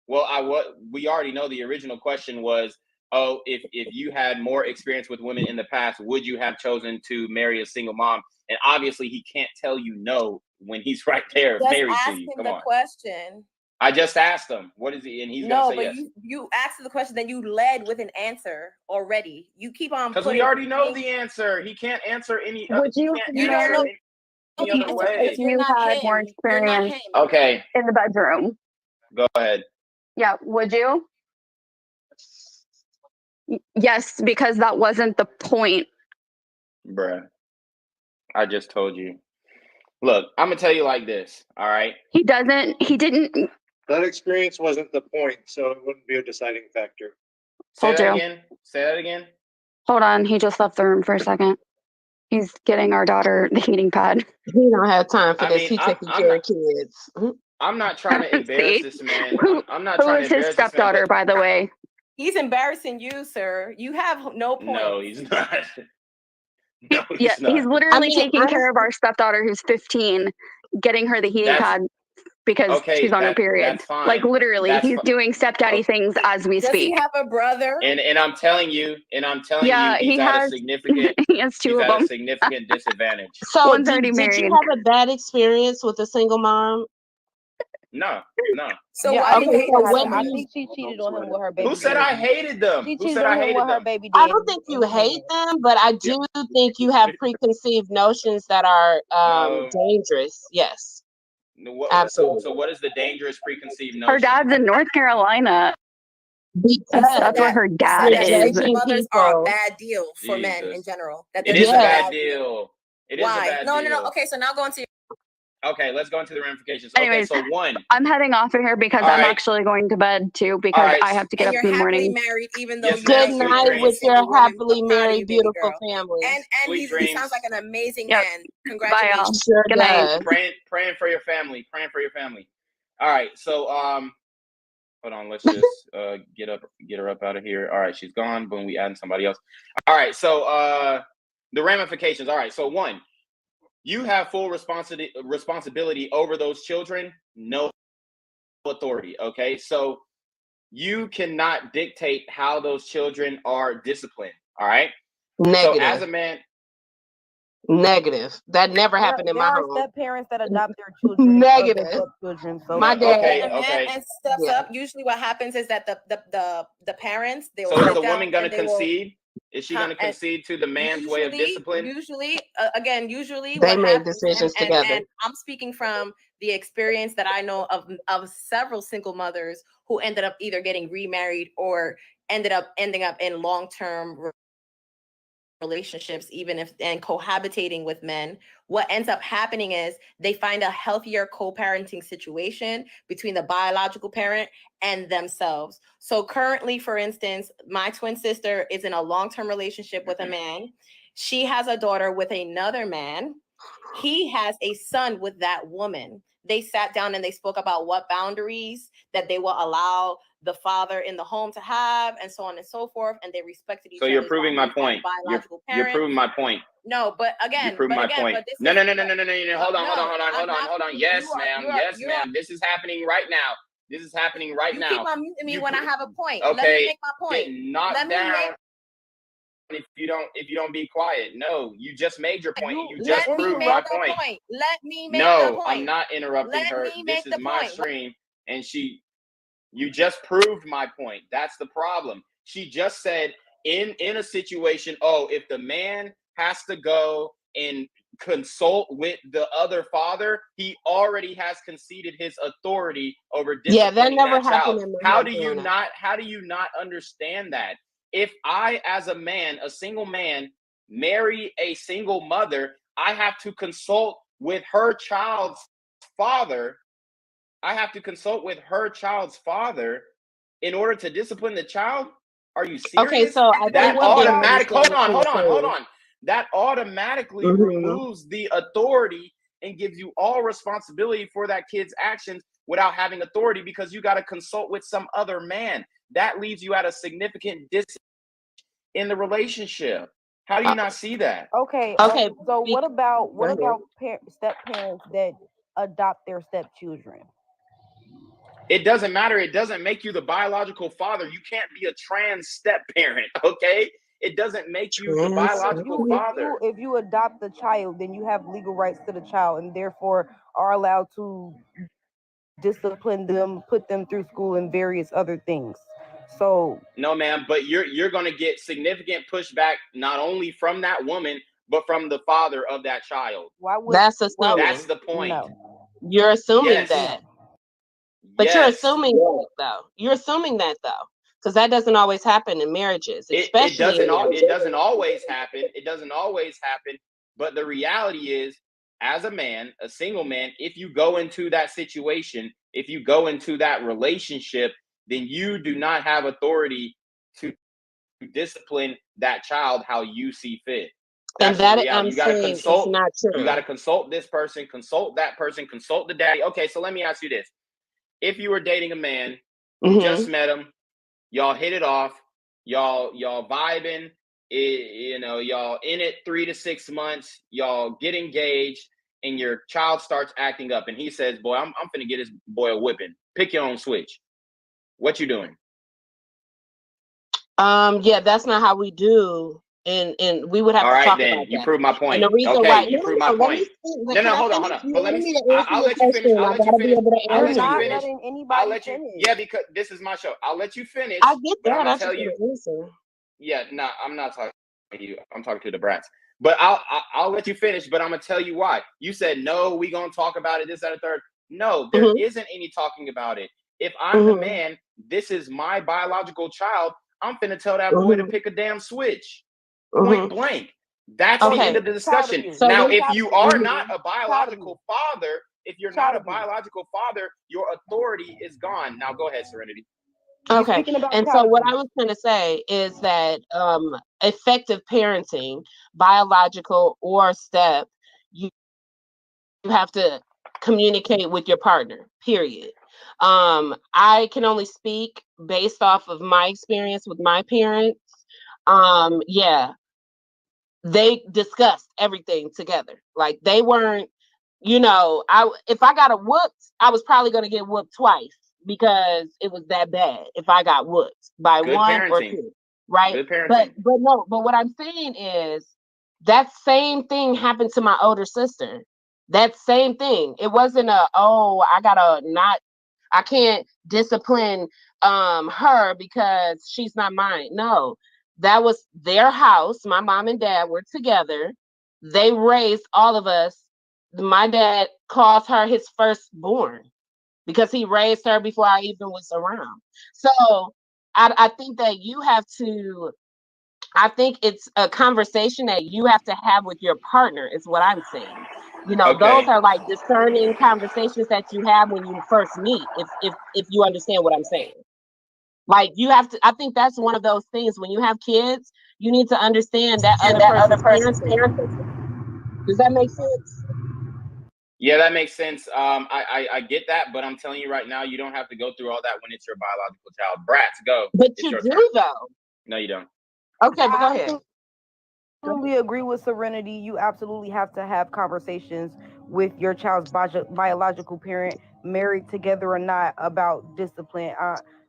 [SPEAKER 2] Well, we already know the original question was, oh, if you had more experience with women in the past, would you have chosen to marry a single mom? And obviously he can't tell you no when he's right there
[SPEAKER 5] Just
[SPEAKER 2] married
[SPEAKER 5] ask
[SPEAKER 2] to you.
[SPEAKER 5] him
[SPEAKER 2] Come
[SPEAKER 5] the
[SPEAKER 2] on.
[SPEAKER 5] question.
[SPEAKER 2] I just asked him, what is he? And he's
[SPEAKER 5] no,
[SPEAKER 2] gonna say
[SPEAKER 5] but
[SPEAKER 2] yes.
[SPEAKER 5] you asked the question, then you led with an answer already. You keep on
[SPEAKER 2] because we already know the answer. He can't answer any.
[SPEAKER 9] Would you
[SPEAKER 2] He can't answer any other way.
[SPEAKER 9] if you had more experience
[SPEAKER 2] Okay,
[SPEAKER 9] in the bedroom?
[SPEAKER 2] go ahead.
[SPEAKER 9] Yeah, would you? Yes, because that wasn't the point.
[SPEAKER 2] Bruh, I just told you. Look, I'm gonna tell you like this. All right.
[SPEAKER 9] He didn't.
[SPEAKER 10] That experience wasn't the point, so it wouldn't be a deciding factor.
[SPEAKER 2] Say that again. Say that again.
[SPEAKER 9] Hold on, he just left the room for a second. He's getting our daughter the heating pad.
[SPEAKER 8] He don't have time for
[SPEAKER 2] I
[SPEAKER 8] this.
[SPEAKER 2] mean,
[SPEAKER 8] He taking care of kids.
[SPEAKER 2] I'm not trying to embarrass this man. I'm not
[SPEAKER 9] Who
[SPEAKER 2] trying
[SPEAKER 9] is
[SPEAKER 2] to
[SPEAKER 9] his
[SPEAKER 2] embarrass this man.
[SPEAKER 9] stepdaughter, by the way?
[SPEAKER 5] He's embarrassing you, sir. You have no point.
[SPEAKER 2] No, he's not. No, he's
[SPEAKER 9] Yeah,
[SPEAKER 2] not.
[SPEAKER 9] he's literally taking care of our stepdaughter who's 15, getting her the heating pad because she's on her period.
[SPEAKER 2] That's fine.
[SPEAKER 9] Like literally,
[SPEAKER 2] That's
[SPEAKER 9] he's doing stepdaddy things as we
[SPEAKER 5] Does
[SPEAKER 9] speak.
[SPEAKER 5] he have a brother?
[SPEAKER 2] And I'm telling you,
[SPEAKER 9] Yeah,
[SPEAKER 2] he's
[SPEAKER 9] he
[SPEAKER 2] at
[SPEAKER 9] has-
[SPEAKER 2] a significant.
[SPEAKER 9] he has two
[SPEAKER 2] he's
[SPEAKER 9] of
[SPEAKER 2] at
[SPEAKER 9] them.
[SPEAKER 2] a significant disadvantage.
[SPEAKER 8] So
[SPEAKER 9] One's
[SPEAKER 8] did
[SPEAKER 9] already
[SPEAKER 8] you
[SPEAKER 9] married.
[SPEAKER 8] have a bad experience with a single mom?
[SPEAKER 2] No.
[SPEAKER 5] So
[SPEAKER 11] Yeah,
[SPEAKER 5] why
[SPEAKER 11] I
[SPEAKER 5] do you
[SPEAKER 11] think
[SPEAKER 5] hate
[SPEAKER 11] what
[SPEAKER 5] him so
[SPEAKER 11] happened, I
[SPEAKER 5] much?
[SPEAKER 11] think she cheated on him with her baby.
[SPEAKER 2] Who said I hated them?
[SPEAKER 11] She
[SPEAKER 2] Who
[SPEAKER 11] cheated
[SPEAKER 2] said
[SPEAKER 11] on
[SPEAKER 2] I
[SPEAKER 11] him
[SPEAKER 2] hated
[SPEAKER 11] with her
[SPEAKER 2] them?
[SPEAKER 11] baby
[SPEAKER 8] I
[SPEAKER 11] daddy.
[SPEAKER 8] don't think you hate them, but I do think you have preconceived notions that are
[SPEAKER 2] No.
[SPEAKER 8] dangerous. Yes.
[SPEAKER 2] So what is the dangerous preconceived notion?
[SPEAKER 9] Her dad's in North Carolina.
[SPEAKER 8] Because
[SPEAKER 9] That's where her dad
[SPEAKER 8] you're
[SPEAKER 9] is.
[SPEAKER 8] judging
[SPEAKER 5] Mothers are a
[SPEAKER 8] people.
[SPEAKER 5] bad deal for men in
[SPEAKER 2] Jesus.
[SPEAKER 5] general. That
[SPEAKER 2] It
[SPEAKER 5] they're
[SPEAKER 2] is a
[SPEAKER 5] just
[SPEAKER 2] bad deal. It is a
[SPEAKER 5] Why?
[SPEAKER 2] bad
[SPEAKER 5] No.
[SPEAKER 2] deal.
[SPEAKER 5] Okay, so now go into your
[SPEAKER 2] Okay, let's go into the ramifications.
[SPEAKER 9] Anyways,
[SPEAKER 2] okay, so one.
[SPEAKER 9] I'm heading off of here because
[SPEAKER 2] All
[SPEAKER 9] I'm
[SPEAKER 2] right.
[SPEAKER 9] actually going to bed too because
[SPEAKER 2] right.
[SPEAKER 9] I have to get
[SPEAKER 5] and
[SPEAKER 9] up
[SPEAKER 5] you're
[SPEAKER 9] in the
[SPEAKER 5] happily
[SPEAKER 9] morning.
[SPEAKER 5] married, even though
[SPEAKER 2] Yes,
[SPEAKER 5] you
[SPEAKER 2] ma'am.
[SPEAKER 8] Good
[SPEAKER 2] Sweet
[SPEAKER 8] night
[SPEAKER 2] dreams.
[SPEAKER 8] with your
[SPEAKER 5] single woman.
[SPEAKER 8] happily
[SPEAKER 5] I'm proud of
[SPEAKER 8] married,
[SPEAKER 5] you, baby
[SPEAKER 8] beautiful
[SPEAKER 5] girl.
[SPEAKER 8] family.
[SPEAKER 5] And
[SPEAKER 2] Sweet
[SPEAKER 5] he
[SPEAKER 2] dreams.
[SPEAKER 5] sounds like an amazing
[SPEAKER 9] Yep.
[SPEAKER 5] man.
[SPEAKER 9] Bye,
[SPEAKER 5] Congratulations.
[SPEAKER 9] y'all.
[SPEAKER 8] Sure
[SPEAKER 9] Good night.
[SPEAKER 8] does.
[SPEAKER 2] Praying for your family. Praying for your family. All right. So hold on. Let's just get her up out of here. All right, she's gone. Boom. We adding somebody else. All right. So the ramifications. All right. So one, you have full responsibility over those children. No authority. Okay. So you cannot dictate how those children are disciplined. All right.
[SPEAKER 8] Negative.
[SPEAKER 2] So as a man.
[SPEAKER 8] Negative. That never happened in my
[SPEAKER 11] There are
[SPEAKER 8] home.
[SPEAKER 11] step parents that adopt their children.
[SPEAKER 8] Negative.
[SPEAKER 11] Children, so
[SPEAKER 8] My dad.
[SPEAKER 2] Okay.
[SPEAKER 5] And steps up. Usually, what happens is that the parents they will.
[SPEAKER 2] So is
[SPEAKER 5] sit
[SPEAKER 2] the
[SPEAKER 5] down
[SPEAKER 2] woman going to
[SPEAKER 5] and they will-
[SPEAKER 2] concede? Is she going to concede to the man's way of discipline?
[SPEAKER 5] Usually,
[SPEAKER 8] They
[SPEAKER 5] what
[SPEAKER 8] make
[SPEAKER 5] happens,
[SPEAKER 8] decisions together.
[SPEAKER 5] And I'm speaking from the experience that I know of several single mothers who ended up either getting remarried or ending up in long-term relationships, even if and cohabitating with men. What ends up happening is they find a healthier co-parenting situation between the biological parent and themselves. So currently, for instance, my twin sister is in a long-term relationship with a man. She has a daughter with another man. He has a son with that woman. They sat down and they spoke about what boundaries that they will allow the father in the home to have, and so on and so forth, and they respected each other.
[SPEAKER 2] So you're proving my point. You're proving my point.
[SPEAKER 5] No, but again,
[SPEAKER 2] you proved my point.
[SPEAKER 5] But
[SPEAKER 2] No. Hold on. Yes, ma'am. This is happening right now. This is happening right now.
[SPEAKER 5] You keep on muting me when I have a point.
[SPEAKER 2] Okay.
[SPEAKER 5] Let me make my point.
[SPEAKER 2] Get knocked down. If you don't be quiet. No, you just made your point. You just proved my point.
[SPEAKER 5] Let me make the point.
[SPEAKER 2] I'm not interrupting her. This is my stream, and you just proved my point. That's the problem. She just said in a situation, if the man has to go and consult with the other father, he already has conceded his authority over disciplining
[SPEAKER 8] that never
[SPEAKER 2] that
[SPEAKER 8] happened
[SPEAKER 2] child.
[SPEAKER 8] in my
[SPEAKER 2] How
[SPEAKER 8] home,
[SPEAKER 2] do you not understand that? If I, as a man, a single man, marry a single mother, I have to consult with her child's father. I have to consult with her child's father in order to discipline the child. Are you serious?
[SPEAKER 8] Okay, so
[SPEAKER 2] that automatically hold on. That automatically removes the authority and gives you all responsibility for that kid's actions without having authority, because you got to consult with some other man. That leaves you at a significant disadvantage in the relationship. How do you not see that?
[SPEAKER 11] Okay. So what about step parents that adopt their stepchildren?
[SPEAKER 2] It doesn't matter. It doesn't make you the biological father. You can't be a trans step parent, okay? It doesn't make you the biological father.
[SPEAKER 11] If you adopt the child, then you have legal rights to the child and therefore are allowed to discipline them, put them through school and various other things. So
[SPEAKER 2] no, ma'am, but you're going to get significant pushback not only from that woman but from the father of that child.
[SPEAKER 8] That's assuming.
[SPEAKER 2] That's the point.
[SPEAKER 11] No.
[SPEAKER 8] You're assuming
[SPEAKER 2] Yes.
[SPEAKER 8] that. But
[SPEAKER 2] Yes.
[SPEAKER 8] you're assuming that though. You're assuming that though. Because that doesn't always happen in marriages, especially
[SPEAKER 2] it doesn't always happen. It doesn't always happen. But the reality is, as a man, a single man, if you go into that situation, if you go into that relationship, then you do not have authority to discipline that child how you see fit. That's
[SPEAKER 8] and that
[SPEAKER 2] the reality.
[SPEAKER 8] I'm
[SPEAKER 2] You got to
[SPEAKER 8] saying
[SPEAKER 2] consult.
[SPEAKER 8] it's not true.
[SPEAKER 2] You got to consult this person, consult that person, consult the daddy. Okay, so let me ask you this: if you were dating a man, you just met him, y'all hit it off, y'all vibing, y'all in it 3 to 6 months, y'all get engaged, and your child starts acting up, and he says, "Boy, I'm finna get this boy a whipping. Pick your own switch." What you doing?
[SPEAKER 8] Yeah, that's not how we do. And we would have
[SPEAKER 2] All
[SPEAKER 8] to
[SPEAKER 2] right,
[SPEAKER 8] talk
[SPEAKER 2] then
[SPEAKER 8] about
[SPEAKER 2] you
[SPEAKER 8] that.
[SPEAKER 2] prove my point.
[SPEAKER 8] And the reason
[SPEAKER 2] Okay,
[SPEAKER 8] why
[SPEAKER 2] you prove my point. No, hold on.
[SPEAKER 8] You
[SPEAKER 2] But
[SPEAKER 8] want me to answer
[SPEAKER 2] I'll
[SPEAKER 8] your
[SPEAKER 2] let you finish.
[SPEAKER 8] question.
[SPEAKER 2] I'll
[SPEAKER 8] I
[SPEAKER 2] let you
[SPEAKER 8] gotta be
[SPEAKER 2] finish.
[SPEAKER 8] able to
[SPEAKER 2] I'll
[SPEAKER 8] answer.
[SPEAKER 2] let you
[SPEAKER 11] You're not
[SPEAKER 2] finish.
[SPEAKER 11] letting anybody
[SPEAKER 2] I'll let you.
[SPEAKER 11] finish.
[SPEAKER 2] Yeah, because this is my show. I'll let you finish.
[SPEAKER 8] I get
[SPEAKER 2] but
[SPEAKER 8] that.
[SPEAKER 2] I'm
[SPEAKER 8] I
[SPEAKER 2] gonna
[SPEAKER 8] just
[SPEAKER 2] tell you.
[SPEAKER 8] want to answer.
[SPEAKER 2] Yeah, no, I'm not talking to you. I'm talking to the brats. But I'll let you finish. But I'm gonna tell you why. You said no. We gonna talk about it. This, that, and third. No, there isn't any talking about it. If I'm the man, this is my biological child. I'm finna tell that boy to pick a damn switch. Point blank. That's the end of the discussion.
[SPEAKER 11] So
[SPEAKER 2] now, if you are not a biological father, if you're not a biological father, your authority is gone. Now, go ahead, Serenity.
[SPEAKER 8] Okay. And so what I was going to say is that effective parenting, biological or step, you have to communicate with your partner, period. I can only speak based off of my experience with my parents. Yeah, they discussed everything together. Like they weren't, if I got a whooped, I was probably going to get whooped twice because it was that bad if I got whooped by
[SPEAKER 2] Good
[SPEAKER 8] one or
[SPEAKER 2] parenting.
[SPEAKER 8] two, right?
[SPEAKER 2] Good parenting.
[SPEAKER 8] But what I'm saying is that same thing happened to my older sister. That same thing. It wasn't I can't discipline her because she's not mine. No, that was their house. My mom and dad were together. They raised all of us. My dad calls her his firstborn because he raised her before I even was around. So I think that I think it's a conversation that you have to have with your partner, is what I'm saying. Those are like discerning conversations that you have when you first meet, if you understand what I'm saying. Like you have to, I think that's one of those things when you have kids, you need to understand that other person's parenting. Does that make sense?
[SPEAKER 2] Yeah, that makes sense. I get that, but I'm telling you right now, you don't have to go through all that when it's your biological child. Brats, go.
[SPEAKER 8] But
[SPEAKER 2] it's
[SPEAKER 8] you
[SPEAKER 2] your
[SPEAKER 8] do
[SPEAKER 2] turn.
[SPEAKER 8] though.
[SPEAKER 2] No, you don't.
[SPEAKER 8] Okay, but go ahead.
[SPEAKER 11] I absolutely agree with Serenity. You absolutely have to have conversations with your child's biological parent, married together or not, about discipline.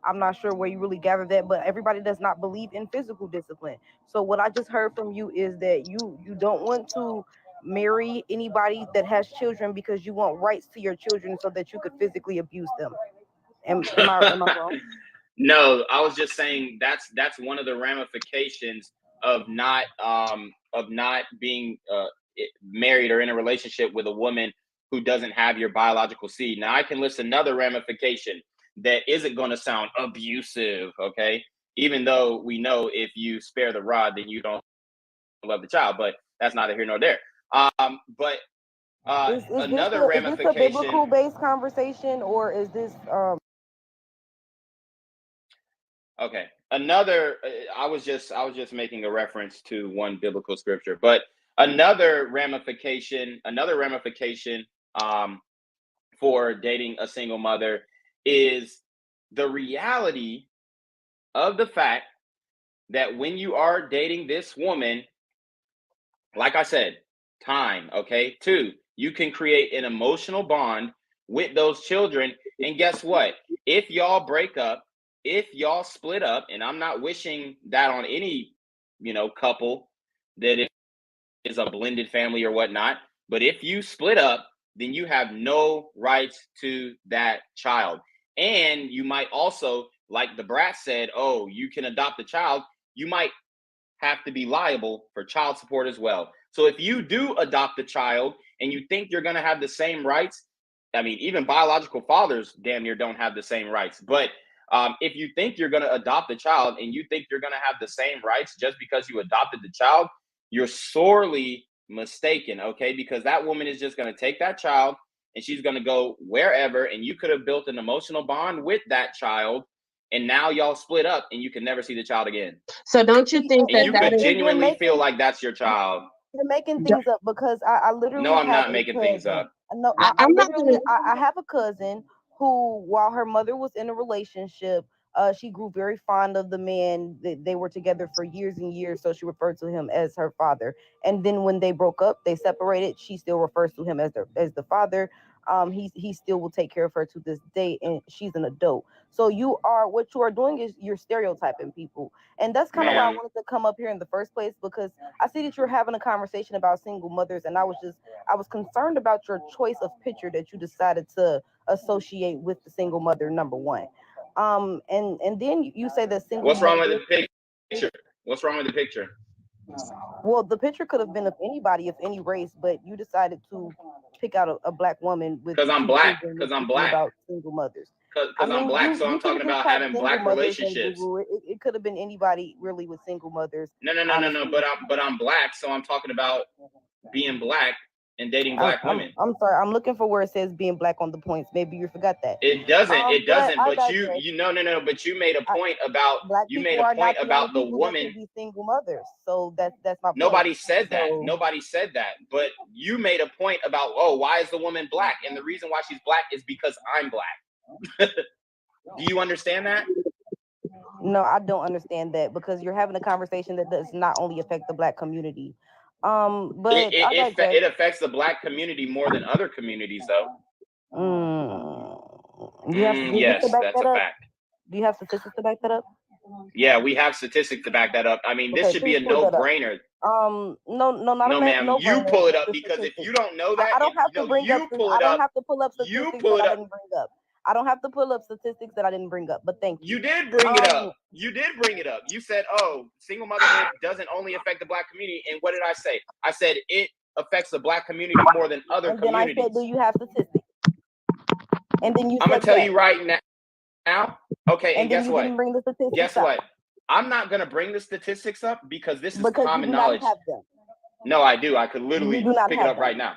[SPEAKER 11] I'm not sure where you really gather that, but everybody does not believe in physical discipline. So what I just heard from you is that you don't want to marry anybody that has children because you want rights to your children so that you could physically abuse them. Am I wrong?
[SPEAKER 2] No, I was just saying that's one of the ramifications of not being married or in a relationship with a woman who doesn't have your biological seed. Now, I can list another ramification that isn't going to sound abusive, okay? Even though we know if you spare the rod, then you don't love the child, but that's neither here nor there. But another ramification.
[SPEAKER 11] Is this a biblical based conversation, or is this
[SPEAKER 2] Okay. Another, I was just making a reference to one biblical scripture, but another ramification for dating a single mother is the reality of the fact that when you are dating this woman, like I said, time, okay? 2, you can create an emotional bond with those children. And guess what? If y'all break up, if y'all split up, and I'm not wishing that on any, couple that is a blended family or whatnot, but if you split up, then you have no rights to that child. And you might also, like the brat said, oh, you can adopt a child. You might have to be liable for child support as well. So if you do adopt a child and you think you're going to have the same rights, I mean, even biological fathers damn near don't have the same rights. But if you think you're going to adopt a child and you think you're going to have the same rights just because you adopted the child, you're sorely mistaken, okay? Because that woman is just going to take that child and she's going to go wherever, and you could have built an emotional bond with that child, and now y'all split up and you can never see the child again.
[SPEAKER 8] So don't you think
[SPEAKER 2] and
[SPEAKER 8] that
[SPEAKER 2] you
[SPEAKER 8] that
[SPEAKER 2] could
[SPEAKER 8] is
[SPEAKER 2] genuinely feel like that's your child?
[SPEAKER 11] You're making things up because I literally
[SPEAKER 2] No, I'm
[SPEAKER 11] have
[SPEAKER 2] not
[SPEAKER 11] a
[SPEAKER 2] making
[SPEAKER 11] cousin.
[SPEAKER 2] things up.
[SPEAKER 11] No,
[SPEAKER 8] I'm not gonna.
[SPEAKER 11] I have a cousin who, while her mother was in a relationship, she grew very fond of the man. They were together for years and years, so she referred to him as her father. And then when they broke up, they separated. She still refers to him as the father. He still will take care of her to this day, and she's an adult. So what you are doing is you're stereotyping people, and that's kind of why I wanted to come up here in the first place, because I see that you're having a conversation about single mothers, and I was concerned about your choice of picture that you decided to associate with the single mother number one. And then you say that single.
[SPEAKER 2] What's wrong with the picture? What's wrong with the picture?
[SPEAKER 11] Well, the picture could have been of anybody of any race, but you decided to pick out a black woman with.
[SPEAKER 2] Because I'm black. Because I'm black.
[SPEAKER 11] About single mothers.
[SPEAKER 2] Because I'm black, so I'm talking about having black relationships.
[SPEAKER 11] It could have been anybody really with single mothers.
[SPEAKER 2] No. But I'm black, so I'm talking about being black and dating black women.
[SPEAKER 11] I'm sorry. I'm looking for where it says being black on the points. Maybe you forgot that.
[SPEAKER 2] It doesn't. But you no. But you made a point about the woman.
[SPEAKER 11] Be single mothers. So that's my point.
[SPEAKER 2] Nobody said that. Nobody said that. But you made a point about, oh, why is the woman black? And the reason why she's black is because I'm black. Do you understand that?
[SPEAKER 11] No, I don't understand that, because you're having a conversation that does not only affect the black community. But
[SPEAKER 2] it affects the black community more than other communities, though. Yes, that's a fact.
[SPEAKER 11] Do you have statistics to back that up?
[SPEAKER 2] Yeah, we have statistics to back that up. I mean, this should be a no-brainer.
[SPEAKER 11] No,
[SPEAKER 2] ma'am. You pull it up, because if you don't know that,
[SPEAKER 11] I don't have to bring up. I don't have to pull up statistics
[SPEAKER 2] you pull it
[SPEAKER 11] that
[SPEAKER 2] up.
[SPEAKER 11] I didn't bring up. I don't have to pull up statistics that I didn't bring up, but thank you.
[SPEAKER 2] You did bring it up. You did bring it up. You said, oh, single motherhood doesn't only affect the black community. And what did I say? I said it affects the black community more than other communities.
[SPEAKER 11] Then I said, do you have statistics? And then
[SPEAKER 2] I'm going to tell you right now. Okay, and guess what?
[SPEAKER 11] Bring the statistics
[SPEAKER 2] guess
[SPEAKER 11] up.
[SPEAKER 2] what? I'm not going to bring the statistics up because this is common
[SPEAKER 11] you do
[SPEAKER 2] knowledge.
[SPEAKER 11] Not have them.
[SPEAKER 2] No, I do. I could literally pick it up right now.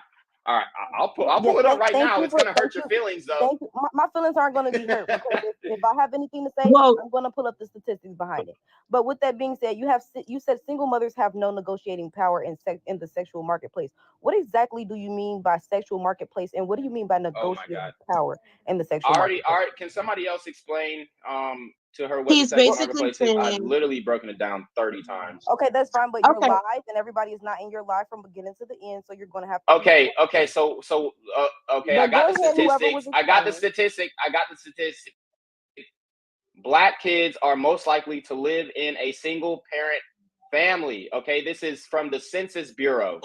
[SPEAKER 2] All right, I'll pull it up right now. It's going to hurt your feelings, though.
[SPEAKER 11] My feelings aren't going to be hurt, because if I have anything to say, I'm going to pull up the statistics behind it. But with that being said, you said single mothers have no negotiating power in the sexual marketplace. What exactly do you mean by sexual marketplace, and what do you mean by negotiating power in the sexual marketplace?
[SPEAKER 2] All right. Can somebody else explain to her what the sexual marketplace is? I've literally broken it down 30 times.
[SPEAKER 11] Okay, that's fine, but you're live, and everybody is not in your live from beginning to the end, so you're going to have to.
[SPEAKER 2] Okay. So I got the statistics. I got the statistic. Black kids are most likely to live in a single parent family. Okay, this is from the Census Bureau.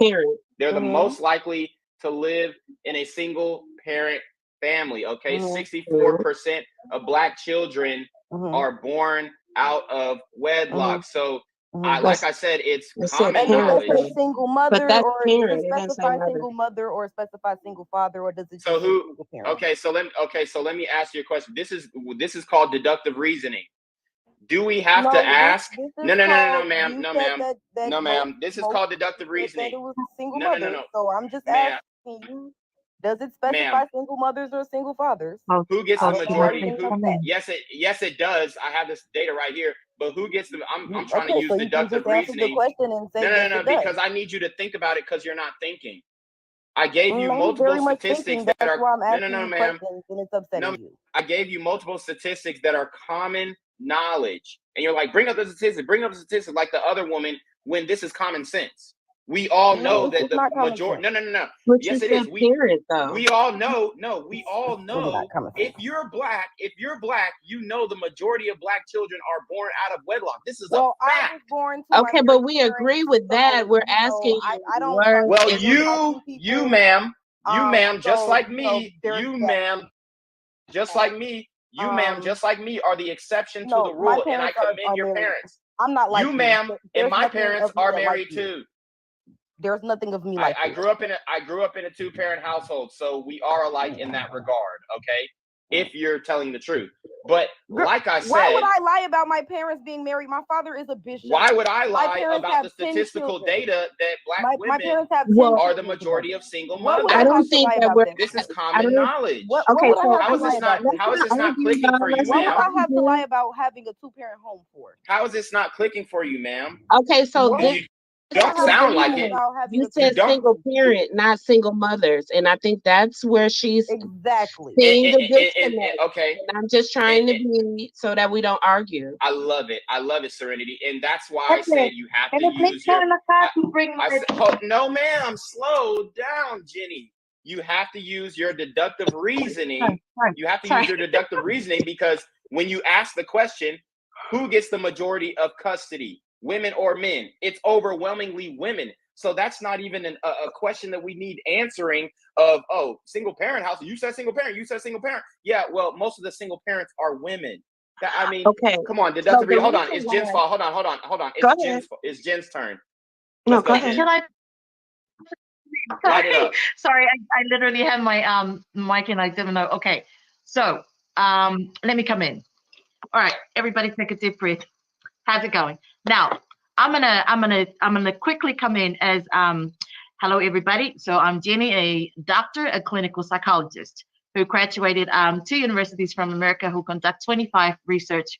[SPEAKER 2] They're the most likely to live in a single parent family. Okay, 64% of Black children are born out of wedlock. So, like I said, it's common knowledge.
[SPEAKER 11] Single mother, or does it specify single mother, or specify single father, or does it?
[SPEAKER 2] So who? Okay, so let me ask you a question. This is called deductive reasoning. Do we have to ask? No, ma'am. No, ma'am. This is called deductive reasoning.
[SPEAKER 11] No. So I'm just asking you. Does it specify single mothers or single fathers?
[SPEAKER 2] Who gets the majority? Yes, it does. I have this data right here. But who gets the? I'm trying to use deductive reasoning. No, because I need you to think about it, because you're not thinking. I gave you multiple statistics that are no, ma'am. No, I gave you multiple statistics that are common knowledge, and you're like, bring up the statistics, like the other woman, when this is common sense. We all know that the majority. No. Yes, it is. We all know. No, we all know. If you're black, you know the majority of Black children are born out of wedlock. This is a fact.
[SPEAKER 8] Okay, but we agree with that. We're asking.
[SPEAKER 2] Well, you, ma'am, You, ma'am, just like
[SPEAKER 11] So
[SPEAKER 2] me.
[SPEAKER 11] there's
[SPEAKER 2] You,
[SPEAKER 11] that.
[SPEAKER 2] ma'am, just like me. You, ma'am, just like me, are the exception to the
[SPEAKER 11] my
[SPEAKER 2] rule, and I
[SPEAKER 11] parents are
[SPEAKER 2] commend your
[SPEAKER 11] married.
[SPEAKER 2] parents.
[SPEAKER 11] I'm not like
[SPEAKER 2] You, ma'am, and
[SPEAKER 11] There's
[SPEAKER 2] my
[SPEAKER 11] nothing
[SPEAKER 2] parents
[SPEAKER 11] of me
[SPEAKER 2] are
[SPEAKER 11] that
[SPEAKER 2] married
[SPEAKER 11] like you.
[SPEAKER 2] too.
[SPEAKER 11] There's nothing of me like
[SPEAKER 2] I
[SPEAKER 11] you.
[SPEAKER 2] grew up in a 2-parent household, so we are alike in that regard. Okay, if you're telling the truth. But like I said,
[SPEAKER 11] why would I lie about my parents being married? My father is a bishop.
[SPEAKER 2] Why would I
[SPEAKER 11] My
[SPEAKER 2] lie
[SPEAKER 11] parents
[SPEAKER 2] about
[SPEAKER 11] have
[SPEAKER 2] the
[SPEAKER 11] 10
[SPEAKER 2] statistical
[SPEAKER 11] children.
[SPEAKER 2] data that black
[SPEAKER 11] My
[SPEAKER 2] women
[SPEAKER 11] parents have 10
[SPEAKER 8] Well,
[SPEAKER 2] are the
[SPEAKER 11] children
[SPEAKER 2] majority
[SPEAKER 11] together.
[SPEAKER 2] of single
[SPEAKER 11] What would
[SPEAKER 2] mothers?
[SPEAKER 8] I
[SPEAKER 11] I
[SPEAKER 8] don't
[SPEAKER 11] have to
[SPEAKER 8] think
[SPEAKER 11] lie
[SPEAKER 8] that
[SPEAKER 11] about
[SPEAKER 8] we're.
[SPEAKER 11] that?
[SPEAKER 2] This is
[SPEAKER 8] I
[SPEAKER 2] common
[SPEAKER 8] don't.
[SPEAKER 2] knowledge.
[SPEAKER 11] What
[SPEAKER 8] Okay,
[SPEAKER 11] would I
[SPEAKER 8] so
[SPEAKER 11] have
[SPEAKER 2] How
[SPEAKER 11] to
[SPEAKER 2] is
[SPEAKER 11] lie
[SPEAKER 2] this not?
[SPEAKER 11] about that?
[SPEAKER 2] How is this
[SPEAKER 8] I
[SPEAKER 2] not
[SPEAKER 8] agree,
[SPEAKER 2] clicking
[SPEAKER 8] y'all.
[SPEAKER 2] for you,
[SPEAKER 8] Let's
[SPEAKER 11] What would
[SPEAKER 2] ma'am?
[SPEAKER 11] I have to lie about having a 2-parent home for?
[SPEAKER 2] How is this not clicking for you, ma'am?
[SPEAKER 8] Okay, so
[SPEAKER 11] What
[SPEAKER 8] this
[SPEAKER 2] You
[SPEAKER 11] would I
[SPEAKER 2] don't
[SPEAKER 11] have to
[SPEAKER 2] sound
[SPEAKER 11] lie
[SPEAKER 2] like it.
[SPEAKER 11] about having
[SPEAKER 8] you
[SPEAKER 11] a
[SPEAKER 8] said
[SPEAKER 2] don't.
[SPEAKER 8] single parent, not single mothers, and I think that's where she's
[SPEAKER 11] Exactly.
[SPEAKER 8] seeing the disconnect.
[SPEAKER 2] Okay.
[SPEAKER 8] And I'm just trying to be so that we don't argue.
[SPEAKER 2] I love it. I love it, Serenity, and that's why I said you have to
[SPEAKER 12] Can
[SPEAKER 2] use your.
[SPEAKER 12] bring my
[SPEAKER 2] No, ma'am. Slow down, Jenny. You have to use your deductive reasoning. You have to use your deductive reasoning because when you ask the question, who gets the majority of custody, women or men? It's overwhelmingly women. So that's not even a question that we need answering of, oh, single parent house. You said single parent. You said single parent. Yeah, well, most of the single parents are women. I mean,
[SPEAKER 8] Okay.
[SPEAKER 2] come on, deductive reasoning. Hold on. It's
[SPEAKER 8] why-
[SPEAKER 2] Jen's fault. Hold on.
[SPEAKER 8] Go
[SPEAKER 2] It's Jen's turn.
[SPEAKER 12] No,
[SPEAKER 2] Let's
[SPEAKER 12] go
[SPEAKER 2] go,
[SPEAKER 12] ahead.
[SPEAKER 2] Jen.
[SPEAKER 12] Can I?
[SPEAKER 2] Light it up.
[SPEAKER 12] Sorry, I literally had my mic and I didn't know. Okay, so let me come in. All right, everybody, take a deep breath. How's it going? Now, I'm gonna quickly come in as hello everybody. So I'm Jenny, a doctor, a clinical psychologist who graduated 2 universities from America, who conduct 25 research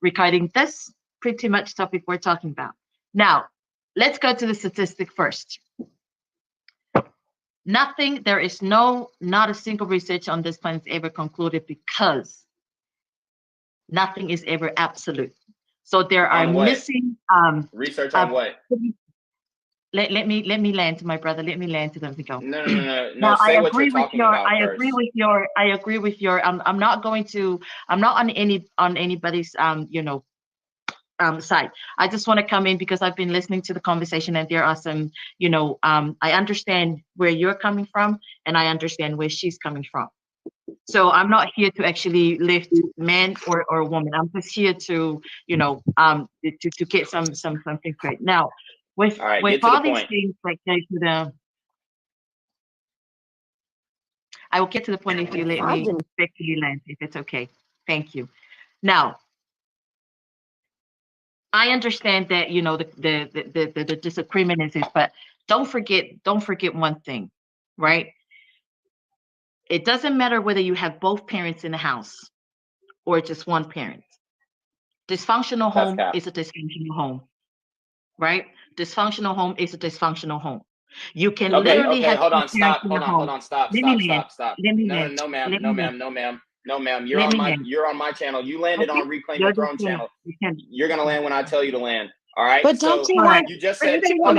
[SPEAKER 12] regarding this pretty much topic we're talking about. Now, let's go to the statistic first. There is not a single research on this planet ever concluded because nothing is ever absolute. So there are missing
[SPEAKER 2] research on what?
[SPEAKER 12] Let me land, my brother. Let me land to them to go.
[SPEAKER 2] No.
[SPEAKER 12] Now,
[SPEAKER 2] Say what you're talking about
[SPEAKER 12] I
[SPEAKER 2] first.
[SPEAKER 12] agree with your. I'm not on anybody's side. I just want to come in because I've been listening to the conversation and there are some, I understand where you're coming from and I understand where she's coming from. So I'm not here to actually lift man or woman. I'm just here to, to get something straight. Now, with all these things like I will get to the point if you let me respectfully land, if it's okay. Thank you. Now, I understand that the disagreement is this, but don't forget one thing, right? It doesn't matter whether you have both parents in the house or just one parent. Dysfunctional home is a dysfunctional home, right? Dysfunctional home is a dysfunctional home. You can literally have
[SPEAKER 2] hold on, stop. Stop. No, ma'am. You're on my channel. You landed on Reclaim Your Throne channel. You're gonna land when I tell you to land. All right.
[SPEAKER 8] But don't you want?
[SPEAKER 2] You just said.
[SPEAKER 8] Hold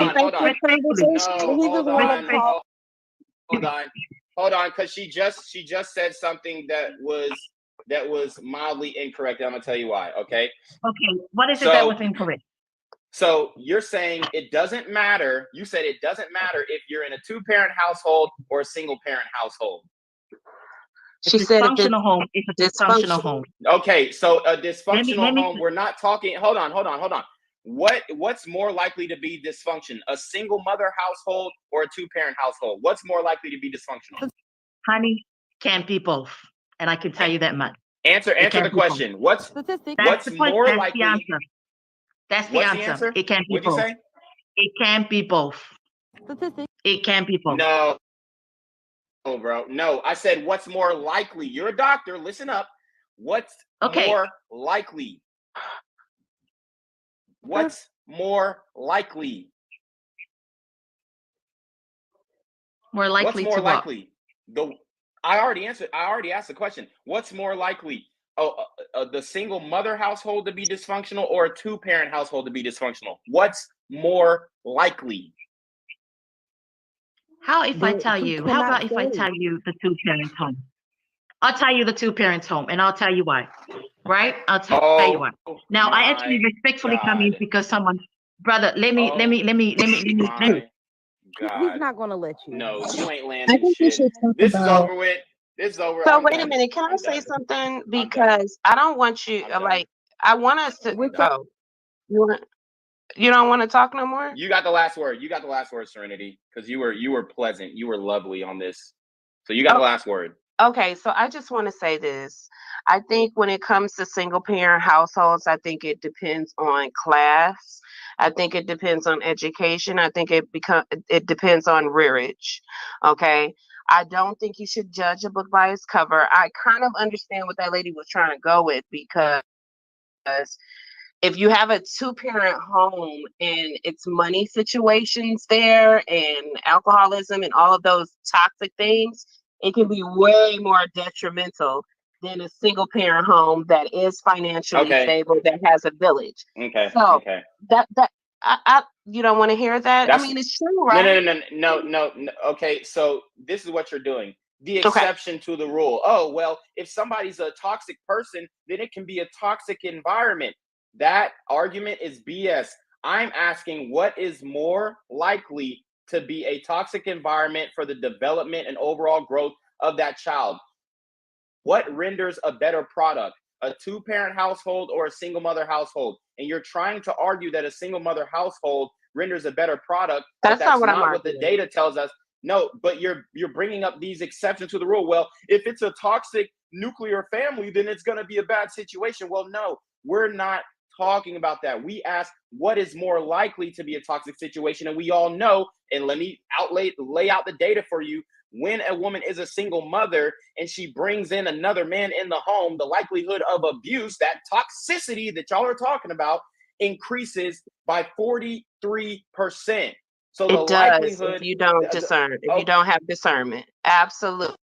[SPEAKER 2] Hold on. Because she just said something that was mildly incorrect. I'm gonna tell you why. Okay.
[SPEAKER 12] Okay. What is it that was incorrect?
[SPEAKER 2] So you're saying it doesn't matter. You said it doesn't matter if you're in a 2-parent household or a single-parent household.
[SPEAKER 8] She said a
[SPEAKER 12] dysfunctional home is a dysfunctional home.
[SPEAKER 2] Okay, so a dysfunctional home. We're not talking. Hold on. What's more likely to be dysfunction? A single mother household or a 2-parent household? What's more likely to be dysfunctional?
[SPEAKER 12] Honey, can't be both, and I can tell you that much.
[SPEAKER 2] Answer the question. What's more likely?
[SPEAKER 12] That's the answer. It can't be both.
[SPEAKER 2] What'd you say?
[SPEAKER 12] It can't be both. It can't be both.
[SPEAKER 2] No, bro. No, I said what's more likely. You're a doctor. Listen up. What's more likely? What's more likely?
[SPEAKER 12] More likely
[SPEAKER 2] What's more
[SPEAKER 12] to
[SPEAKER 2] likely? I already answered. I already asked the question. What's more likely? The single mother household to be dysfunctional or a 2-parent household to be dysfunctional? What's more likely?
[SPEAKER 12] How about if I tell you the 2-parent home? I'll tell you the 2-parent home, and I'll tell you why. Right? I'll tell you why. Now, I actually respectfully come in because someone, brother, let me.
[SPEAKER 2] God.
[SPEAKER 11] He's not gonna let you.
[SPEAKER 2] No, you ain't
[SPEAKER 8] I
[SPEAKER 2] landing
[SPEAKER 8] think we
[SPEAKER 2] shit.
[SPEAKER 8] should talk
[SPEAKER 2] This is
[SPEAKER 8] about.
[SPEAKER 2] over with. This is over.
[SPEAKER 8] So
[SPEAKER 2] I'm
[SPEAKER 8] wait a
[SPEAKER 2] done.
[SPEAKER 8] minute. Can I
[SPEAKER 2] I'm
[SPEAKER 8] say
[SPEAKER 2] done.
[SPEAKER 8] something?
[SPEAKER 2] I'm done.
[SPEAKER 8] Because I don't want you
[SPEAKER 2] I'm done.
[SPEAKER 8] like. I want us to.
[SPEAKER 2] I'm done.
[SPEAKER 8] Oh, you don't want to talk no more?
[SPEAKER 2] You got the last word. You got the last word, Serenity, because you were pleasant. You were lovely on this. So you got the last word.
[SPEAKER 8] Okay, so I just want to say this. I think when it comes to single parent households, I think it depends on class. I think it depends on education. I think it depends on rearage. Okay. I don't think you should judge a book by its cover. I kind of understand what that lady was trying to go with, because if you have a two-parent home and it's money situations there and alcoholism and all of those toxic things, it can be way more detrimental than a single-parent home that is financially stable, that has a village.
[SPEAKER 2] Okay.
[SPEAKER 8] So
[SPEAKER 2] Okay.
[SPEAKER 8] that I you don't want to hear that? I mean, it's true, right?
[SPEAKER 2] No. Okay, so this is what you're doing. The exception to the rule. Oh, well, if somebody's a toxic person, then it can be a toxic environment. That argument is BS. I'm asking, what is more likely to be a toxic environment for the development and overall growth of that child? What renders a better product, a two-parent household or a single mother household? And you're trying to argue that a single mother household renders a better product,
[SPEAKER 8] that's not what I'm
[SPEAKER 2] not what the data tells us. No, but you're bringing up these exceptions to the rule. Well, if it's a toxic nuclear family, then it's going to be a bad situation. Well, no, we're not talking about that. We ask what is more likely to be a toxic situation, and we all know, and let me lay out the data for you. When a woman is a single mother and she brings in another man in the home, the likelihood of abuse, that toxicity that y'all are talking about, increases by 43%. So
[SPEAKER 8] it
[SPEAKER 2] the
[SPEAKER 8] does
[SPEAKER 2] likelihood,
[SPEAKER 8] if you don't discern, if you don't have discernment. Absolutely.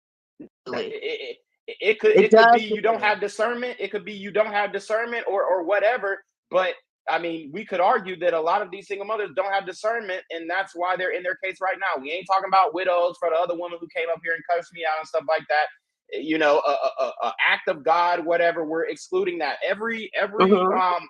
[SPEAKER 2] It could be you don't have discernment. It could be you don't have discernment or whatever. But I mean, we could argue that a lot of these single mothers don't have discernment, and that's why they're in their case right now. We ain't talking about widows for the other woman who came up here and cursed me out and stuff like that. You know, a act of God, whatever. We're excluding that. Every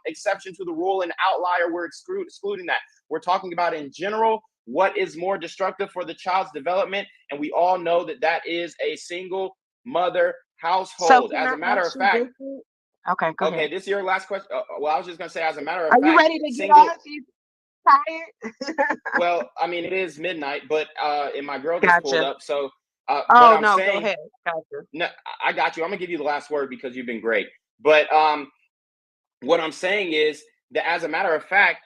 [SPEAKER 2] exception to the rule and outlier, we're excluding that. We're talking about in general what is more destructive for the child's development, and we all know that is a single mother household.
[SPEAKER 8] So
[SPEAKER 2] as a matter of fact,
[SPEAKER 8] okay, go ahead.
[SPEAKER 2] this is your last question. Well, I was just gonna say, as a matter of
[SPEAKER 8] fact,
[SPEAKER 2] are
[SPEAKER 8] you ready to get off? You tired?
[SPEAKER 2] Well, I mean, it is midnight, but and my girl just pulled up, so.
[SPEAKER 8] What I'm saying, go ahead. Gotcha.
[SPEAKER 2] No, I got you. I'm gonna give you the last word because you've been great. But what I'm saying is that, as a matter of fact,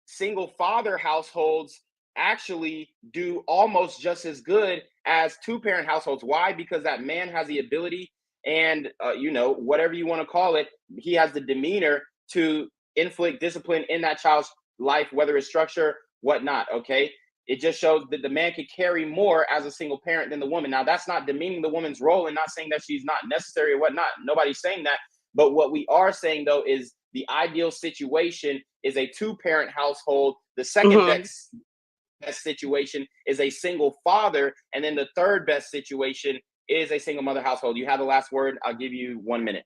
[SPEAKER 2] single father households actually do almost just as good as two-parent households. Why? Because that man has the ability and, you know, whatever you want to call it, he has the demeanor to inflict discipline in that child's life, whether it's structure, whatnot, okay? It just shows that the man could carry more as a single parent than the woman. Now, that's not demeaning the woman's role and not saying that she's not necessary or whatnot. Nobody's saying that. But what we are saying, though, is the ideal situation is a two-parent household. The second best situation is a single father. And then the third best situation is a single mother household. You have the last word. I'll give you 1 minute.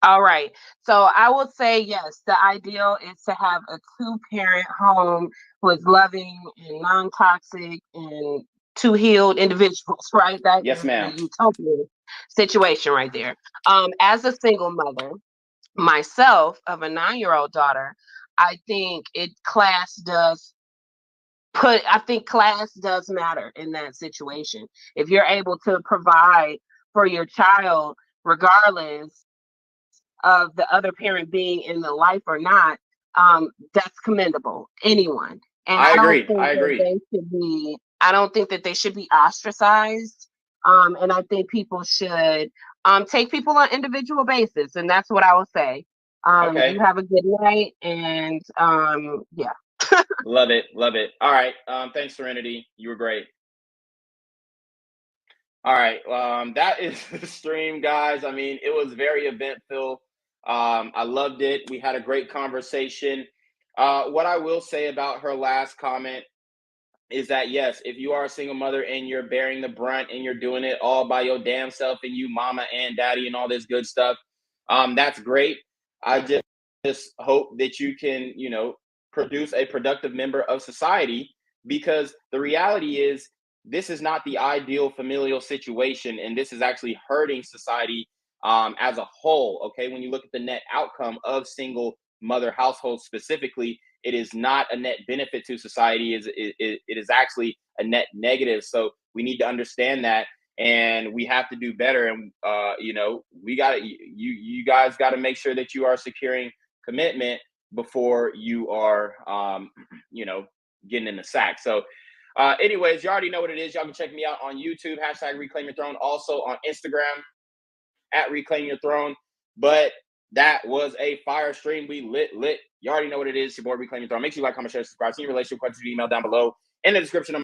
[SPEAKER 8] All right. So I would say, yes, the ideal is to have a two-parent home who is loving and non-toxic and two healed individuals, right? That
[SPEAKER 2] yes, ma'am.
[SPEAKER 8] The utopian situation right there. As a single mother, myself, of a 9-year-old daughter, I think class does matter in that situation. If you're able to provide for your child, regardless of the other parent being in the life or not, that's commendable. Anyone. And
[SPEAKER 2] I agree.
[SPEAKER 8] I don't think that they should be ostracized. And I think people should take people on individual basis. And that's what I would say. You have a good night, and yeah.
[SPEAKER 2] Love it. All right. Thanks, Serenity. You were great. All right. That is the stream, guys. I mean, it was very eventful. I loved it. We had a great conversation. What I will say about her last comment is that, yes, if you are a single mother and you're bearing the brunt and you're doing it all by your damn self and you mama and daddy and all this good stuff, that's great. I just hope that you can, you know, produce a productive member of society because the reality is this is not the ideal familial situation, and this is actually hurting society as a whole. Okay, when you look at the net outcome of single mother households specifically, it is not a net benefit to society. It is actually a net negative. So we need to understand that, and we have to do better. And we got to you guys got to make sure that you are securing commitment before you are getting in the sack. So anyways, you already know what it is. Y'all can check me out on YouTube, #Reclaim Your Throne, also on Instagram @Reclaim Your Throne. But that was a fire stream. We lit. You already know what it is. Your boy Reclaim Your Throne. Make sure you like, comment, share, subscribe. Send your relationship questions, email down below in the description.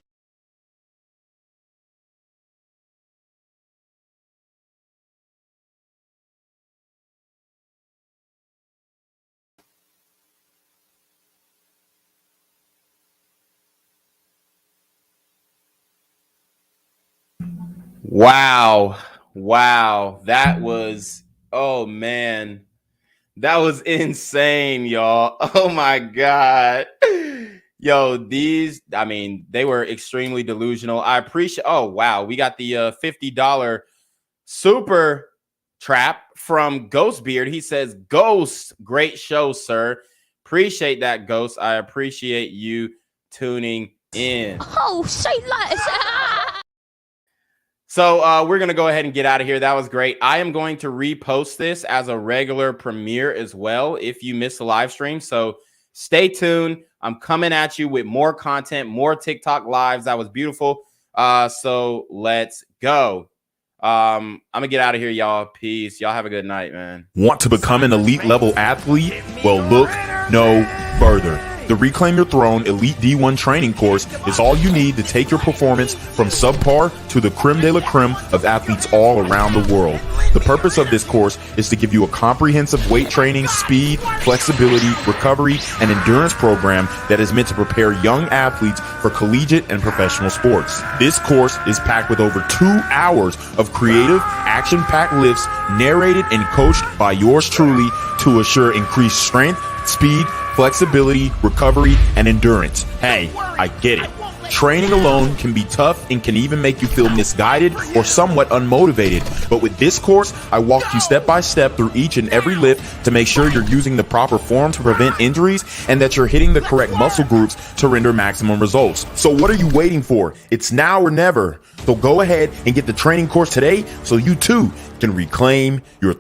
[SPEAKER 13] Wow. That was, oh man, that was insane, y'all. Oh my God. Yo, they were extremely delusional. I appreciate, oh wow, we got the $50 super trap from Ghostbeard. He says, Ghost, great show, sir. Appreciate that, Ghost. I appreciate you tuning in.
[SPEAKER 5] Oh, say less.
[SPEAKER 13] So we're going to go ahead and get out of here. That was great. I am going to repost this as a regular premiere as well if you missed the live stream. So stay tuned. I'm coming at you with more content, more TikTok lives. That was beautiful. So let's go. I'm going to get out of here, y'all. Peace. Y'all have a good night, man.
[SPEAKER 1] Want to become an elite level athlete? Well, look no further. The Reclaim Your Throne Elite D1 training course is all you need to take your performance from subpar to the creme de la creme of athletes all around the world. The purpose of this course is to give you a comprehensive weight training, speed, flexibility, recovery, and endurance program that is meant to prepare young athletes for collegiate and professional sports. This course is packed with over 2 hours of creative, action-packed lifts narrated and coached by yours truly to assure increased strength, speed, flexibility, recovery, and endurance. Hey, I get it. Training alone can be tough and can even make you feel misguided or somewhat unmotivated. But with this course, I walk you step by step through each and every lift to make sure you're using the proper form to prevent injuries and that you're hitting the correct muscle groups to render maximum results. So what are you waiting for? It's now or never. So go ahead and get the training course today so you too can reclaim your